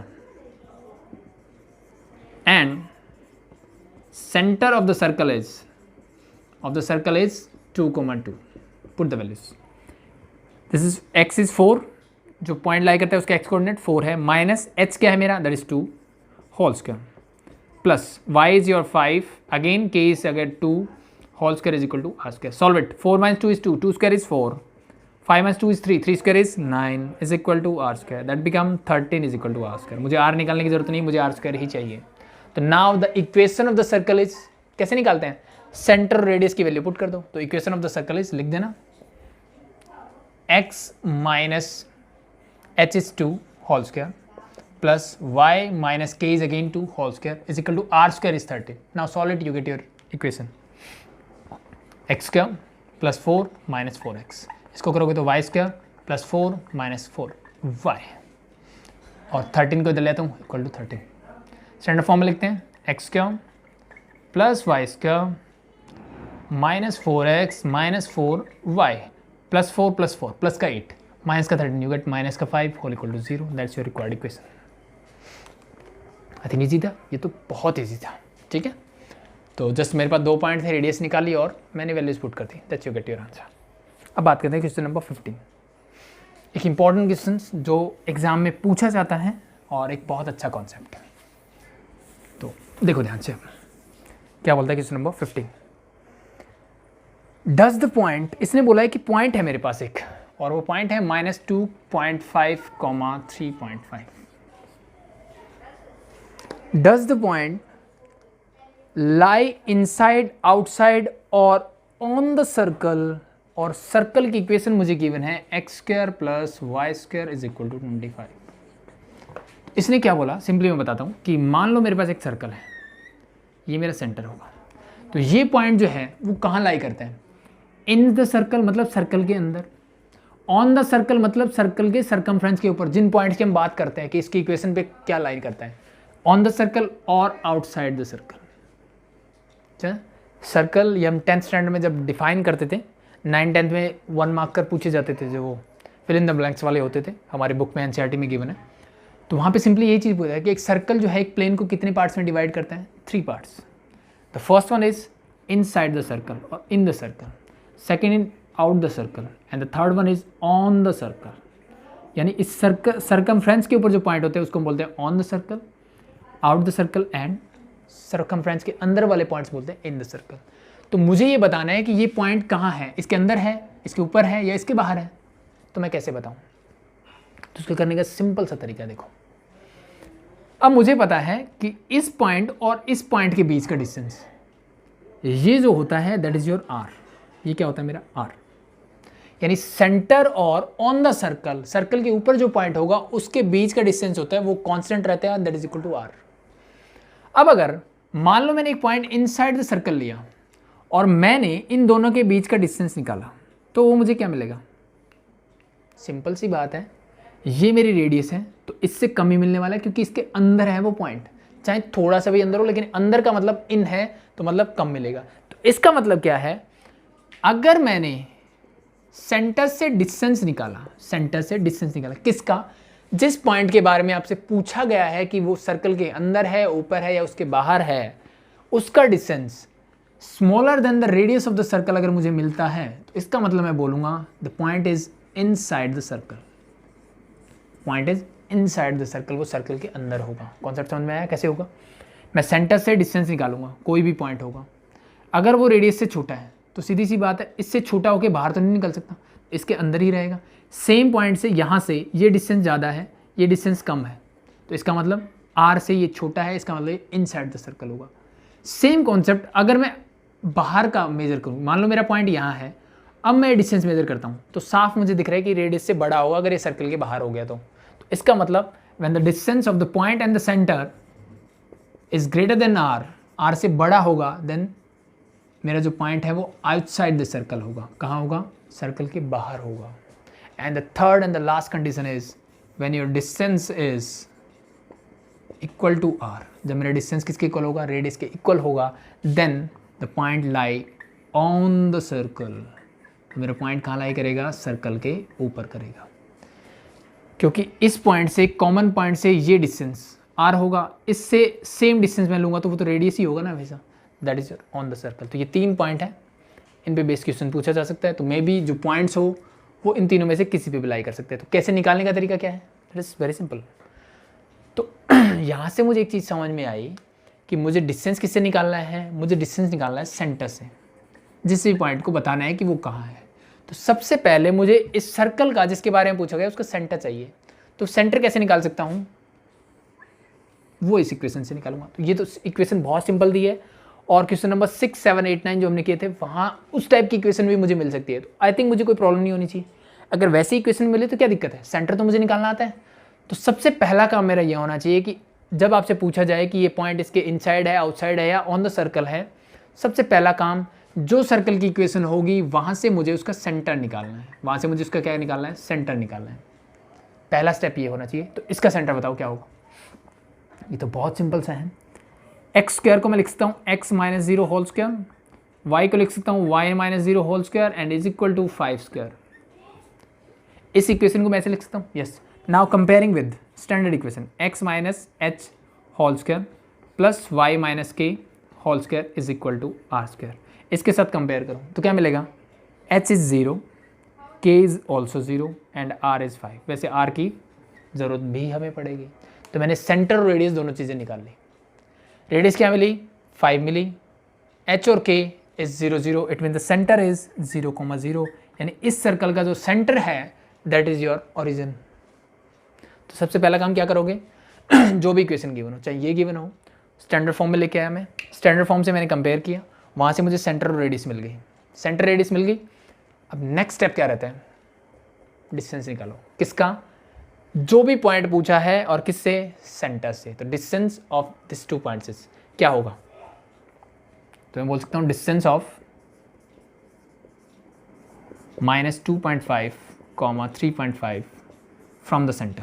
and center of the circle is 2,2. Put the values. This is x is 4, जो पॉइंट लाई करता है उसका x कोऑर्डिनेट 4 है, माइनस h क्या है मेरा, that is 2 whole square plus y is your 5, again k is अगर 2 whole square is equal to r square. Solve it, 4 minus 2 is 2, 2 square is 4, 5 minus 2 is 3, 3 square is 9 is equal to r square, that become 13 is equal to r square. मुझे r निकालने की जरूरत नहीं, मुझे r square ही चाहिए। तो now the equation of the circle is, कैसे निकालते हैं, सेंटर रेडियस की वैल्यू पुट कर दो। तो equation of the circle is, लिख देना x minus H is 2 whole square plus y minus k is again 2 whole square is equal to r square is 13। Now solve it, you get your equation, x square plus 4 minus 4x, इसको करोगे तो y square plus 4 minus 4y, और 13 को इधर लेता हूँ equal to 13। Standard form में लिखते हैं, x square plus Y square minus 4x minus 4y plus 4 plus का 8 माइनस का 13, यू गेट माइनस का 5 whole equal to 0, that's your required equation. I think easy था, ये तो बहुत ईजी था, ठीक है। तो जस्ट मेरे पास 2 पॉइंट थे, रेडियस निकाली और मैंने वैल्यूज पुट कर दी, that's you get your answer. अब बात करते हैं क्वेश्चन नंबर 15, एक इंपॉर्टेंट क्वेश्चन जो एग्जाम में पूछा जाता है और एक बहुत अच्छा कॉन्सेप्ट है। तो देखो ध्यान से, क्या बोलता है question number 15, does the point, इसने बोला है कि पॉइंट है मेरे पास एक, और वो पॉइंट है -2.5, 3.5। Does the point lie inside, outside और ऑन द सर्कल, और सर्कल की इक्वेशन मुझे गिवन है x square plus Y square is equal to 25। इसने क्या बोला, सिंपली मैं बताता हूँ कि मान लो मेरे पास एक सर्कल है, ये मेरा सेंटर होगा, तो ये पॉइंट जो है वो कहाँ लाई करता है, इन द सर्कल मतलब सर्कल के अंदर, ऑन द सर्कल मतलब सर्कल के सर्कमफ्रेंस के ऊपर, जिन पॉइंट्स की हम बात करते हैं कि इसकी इक्वेशन पे क्या लाइन करता है, ऑन द सर्कल और आउटसाइड द सर्कल। अच्छा, सर्कल ये हम 10th स्टैंडर्ड में जब डिफाइन करते थे, 9th-10th में 1 मार्क कर पूछे जाते थे, जो वो फिल इन द ब्लैंक्स वाले होते थे, हमारे बुक में एनसीईआरटी में गिवन है। तो वहाँ पे सिंपली यही चीज़ बोला है कि एक सर्कल जो है एक प्लेन को कितने पार्ट्स में डिवाइड करता है, 3 parts. The first one is inside the circle और in the circle, second in out the circle, and the third one is on the circle. यानी इस सर्कल सर्कमफ्रेंस के ऊपर जो पॉइंट होते हैं उसको हम बोलते हैं on the circle, out the circle, and circumference के अंदर वाले पॉइंट्स बोलते हैं इन द सर्कल। तो मुझे ये बताना है कि ये पॉइंट कहाँ है, इसके अंदर है, इसके ऊपर है या इसके बाहर है, तो मैं कैसे बताऊँ। तो उसको करने का सिंपल सा तरीका देखो, अब मुझे पता है कि इस पॉइंट और इस पॉइंट के बीच का डिस्टेंस ये जो होता है दैट इज योर आर, ये क्या होता है मेरा आर। यानी सेंटर और ऑन द सर्कल, सर्कल के ऊपर जो पॉइंट होगा उसके बीच का डिस्टेंस होता है वो कांस्टेंट रहता है, that is equal to r. अब अगर मान लो मैंने एक पॉइंट इनसाइड द सर्कल लिया और मैंने इन दोनों के बीच का डिस्टेंस निकाला, तो वो मुझे क्या मिलेगा? सिंपल सी बात है, ये मेरी रेडियस है तो इससे कम ही मिलने वाला है, क्योंकि इसके अंदर है वो पॉइंट, चाहे थोड़ा सा भी अंदर हो, लेकिन अंदर का मतलब इन है तो मतलब कम मिलेगा। तो इसका मतलब क्या है, अगर मैंने सेंटर से डिस्टेंस निकाला, सेंटर से डिस्टेंस निकाला किसका? जिस पॉइंट के बारे में आपसे पूछा गया है कि वो सर्कल के अंदर है, ऊपर है या उसके बाहर है, उसका distance smaller than the radius of the circle अगर मुझे मिलता है, तो इसका मतलब मैं बोलूंगा the point is inside the circle, point is inside the circle, वो सर्कल के अंदर होगा। कॉन्सेप्ट समझ में आया? कैसे होगा? मैं सेंटर से डिस्टेंस निकालूंगा, कोई भी पॉइंट होगा, अगर वो रेडियस से छोटा है तो सीधी सी बात है इससे छोटा होकर बाहर तो नहीं निकल सकता, इसके अंदर ही रहेगा। सेम पॉइंट से यहाँ से ये डिस्टेंस ज़्यादा है, ये डिस्टेंस कम है, तो इसका मतलब आर से ये छोटा है, इसका मतलब इनसाइड द सर्कल होगा। सेम कॉन्सेप्ट अगर मैं बाहर का मेजर करूँ, मान लो मेरा पॉइंट यहाँ है, अब मैं डिस्टेंस मेजर करता हूँ तो साफ मुझे दिख रहा है कि रेडियस से बड़ा होगा अगर ये सर्कल के बाहर हो गया तो इसका मतलब when the distance of the point and the centre is greater than r, r से बड़ा होगा, देन मेरा जो पॉइंट है वो आउटसाइड द सर्कल होगा। कहाँ होगा? सर्कल के बाहर होगा। And the third and the last condition is when your distance is equal to r, जब मेरा डिस्टेंस किसके इक्वल होगा? रेडियस के इक्वल होगा, then the point lie on the circle, मेरा पॉइंट कहाँ लाई करेगा? सर्कल के ऊपर करेगा, क्योंकि इस पॉइंट से, कॉमन पॉइंट से ये डिस्टेंस आर होगा, इससे सेम डिस्टेंस मैं लूँगा तो वो तो रेडियस ही होगा ना हमेशा, that is on the circle. तो ये 3 पॉइंट है, इन पे बेस क्वेश्चन पूछा जा सकता है, तो मे बी जो पॉइंट्स हो वो इन तीनों में से किसी पे भी लाई कर सकते हैं। तो कैसे निकालने का तरीका क्या है? It is very simple. तो यहाँ से मुझे एक चीज़ समझ में आई कि मुझे डिस्टेंस किससे निकालना है? मुझे डिस्टेंस निकालना है सेंटर से, जिस भी पॉइंट को बताना है कि वो कहाँ है। तो सबसे पहले मुझे इस सर्कल का जिसके बारे में पूछा गया उसका सेंटर चाहिए, तो सेंटर कैसे निकाल सकता हूँ? वो इस इक्वेशन से निकालूंगा। तो ये तो इक्वेशन बहुत सिंपल दी है, और क्वेश्चन नंबर 6, 7, 8, 9 जो हमने किए थे वहाँ उस टाइप की इक्वेशन भी मुझे मिल सकती है, तो आई थिंक मुझे कोई प्रॉब्लम नहीं होनी चाहिए। अगर वैसी इक्वेशन मिले तो क्या दिक्कत है? सेंटर तो मुझे निकालना आता है। तो सबसे पहला काम मेरा ये होना चाहिए कि जब आपसे पूछा जाए कि ये पॉइंट इसके इनसाइड है, आउटसाइड है या ऑन द सर्कल है, सबसे पहला काम जो सर्कल की इक्वेशन होगी वहाँ से मुझे उसका सेंटर निकालना है, वहाँ से मुझे उसका क्या निकालना है? सेंटर निकालना है। पहला स्टेप ये होना चाहिए। तो इसका सेंटर बताओ क्या होगा? ये तो बहुत सिंपल सा है। एक्स स्क्वायर को मैं लिख सकता हूँ x minus 0 whole square, y को लिख सकता हूँ y minus 0 whole square and is equal to 5 square. इस इक्वेशन को मैं ऐसे लिख सकता हूँ। Yes, now comparing with standard equation x minus H whole square plus Y minus के whole square is equal to are square. इसके साथ कंपेयर करूँ तो क्या मिलेगा? H is 0, k is also 0 and r is 5। वैसे आर की ज़रूरत भी हमें पड़ेगी, तो मैंने सेंटर और रेडियस दोनों चीज़ें निकाल ली। रेडियस क्या मिली? 5 मिली। एच और के is 0, 0, it mean the centre is 0, 0, यानी इस सर्कल का जो सेंटर है दैट इज़ योर ओरिजिन। तो सबसे पहला काम क्या करोगे? जो भी इक्वेशन गिवन हो, चाहे ये गिवन हो, स्टैंडर्ड फॉर्म में लेके आया मैं, स्टैंडर्ड फॉर्म से मैंने कंपेयर किया, वहाँ से मुझे सेंटर और रेडियस मिल गई, सेंटर रेडियस मिल गई। अब नेक्स्ट स्टेप क्या रहता है? डिस्टेंस निकालो। किसका? जो भी पॉइंट पूछा है, और किससे? सेंटर से। तो डिस्टेंस ऑफ दिस 2 पॉइंट्स क्या होगा? तो मैं बोल सकता हूँ distance of -2.5, 3.5 from the centre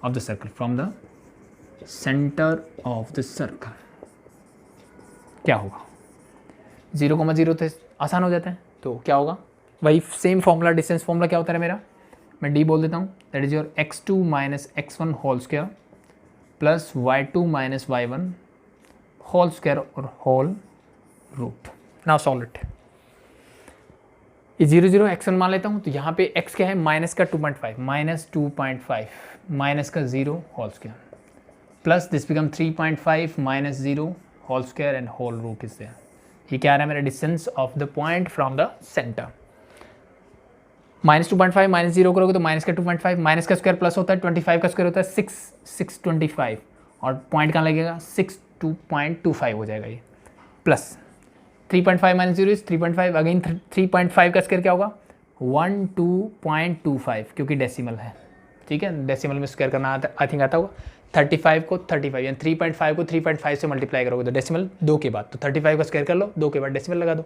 of the circle, from the centre of the circle क्या होगा? 0,0 थे, आसान हो जाता है। तो क्या होगा? वही सेम फॉर्मूला, डिस्टेंस फॉर्मूला क्या होता है मेरा? मैं डी बोल देता हूँ, दैट इज योर x2 माइनस x1 whole square plus y2 minus y1 whole square और whole root. Now solve it. ये 0, 0 x1 मान लेता हूँ, तो यहाँ पे x क्या है? माइनस का 2.5, माइनस 2.5 माइनस का 0 whole square plus this become 3.5 minus 0 whole square and whole root is there. ये क्या आ रहा है मेरा? Distance of the point from the centre. -2.5 minus 0 करोगे तो माइनस का 2.5, माइनस का स्क्वायर प्लस होता है, 25 का स्क्वायर होता है 625, और पॉइंट कहाँ लगेगा? 62.25 हो जाएगा ये, प्लस 3.5 माइनस 0 इज 3.5, अगेन 3.5 का स्क्वायर क्या होगा? 12.25 क्योंकि डेसिमल है, ठीक है, डेसिमल में स्क्वायर करना आता आई थिंक आता होगा। 35 को 35 यानी 3.5 को 3.5 से मल्टीप्लाई करोगे तो डेसिमल 2 के बाद, तो 35 का स्क्वायर कर लो, 2 के बाद डेसिमल लगा दो,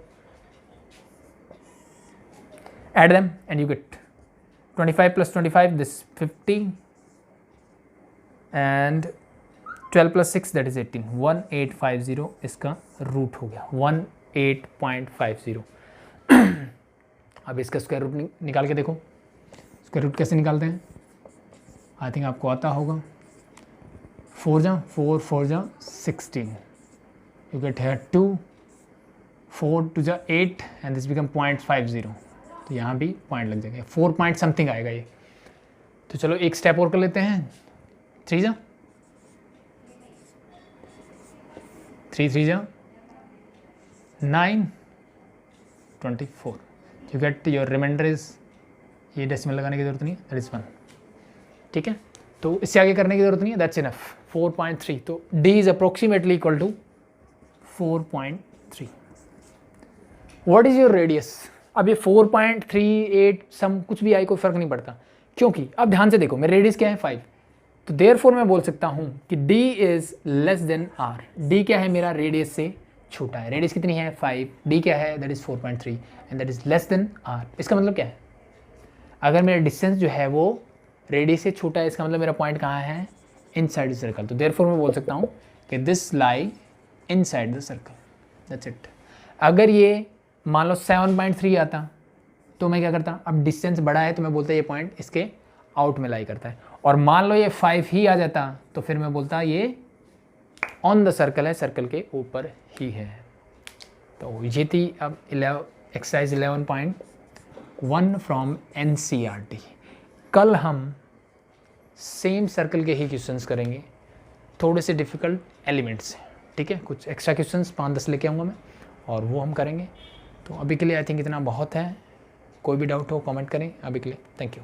add them and you get 25 plus 25 this 50 and 12 plus 6 that is 18, 1850 इसका रूट हो गया 18.50। अब इसका स्क्वायर रूट निकाल के देखो, स्क्वायर रूट कैसे निकालते हैं, आई थिंक आपको आता होगा। 4 जा 4 4 जा 16, यू गेट हेयर 2, 4 2 जा 8 एंड दिस बिकम 0.50, तो यहाँ भी पॉइंट लग जाएगा, 4 पॉइंट समथिंग आएगा ये। तो चलो एक स्टेप और कर लेते हैं, 3 जा 3 3 जा 9 24, you get your reminder is, ये डेसिमल लगाने की जरूरत नहीं है, दैट इज 1, ठीक है। तो इससे आगे करने की जरूरत नहीं है, दैट्स इनफ। 4.3, तो d is approximately equal to 4.3। What is your radius? अब ये 4.38 सम कुछ भी आए कोई फर्क नहीं पड़ता, क्योंकि अब ध्यान से देखो मेरा रेडियस क्या है 5, तो देयरफॉर मैं बोल सकता हूँ कि d is less than r। d क्या है मेरा, रेडियस से छोटा है, रेडियस कितनी है 5, d क्या है that is 4.3 and that is less than r। इसका मतलब क्या है, अगर मेरा डिस्टेंस जो है वो रेडियस से छोटा है, इसका मतलब मेरा पॉइंट कहाँ है, इनसाइड द सर्कल। तो देयरफॉर मैं बोल सकता हूँ कि this lie inside the circle, that's it. अगर ये मान लो 7.3 आता तो मैं क्या करता, अब डिस्टेंस बड़ा है तो मैं बोलता ये पॉइंट इसके आउट में लाई करता है, और मान लो ये 5 ही आ जाता तो फिर मैं बोलता ये ऑन द सर्कल है, सर्कल के ऊपर ही है। तो ये थी अब एक्सरसाइज 11.1 फ्रॉम NCERT। कल हम सेम सर्कल के ही क्वेश्चंस करेंगे, थोड़े से डिफ़िकल्ट एलिमेंट्स हैं, ठीक है। कुछ एक्स्ट्रा क्वेश्चंस 5-10 लेके आऊँगा मैं और वो हम करेंगे। तो अभी के लिए आई थिंक इतना बहुत है, कोई भी डाउट हो कमेंट करें। अभी के लिए थैंक यू।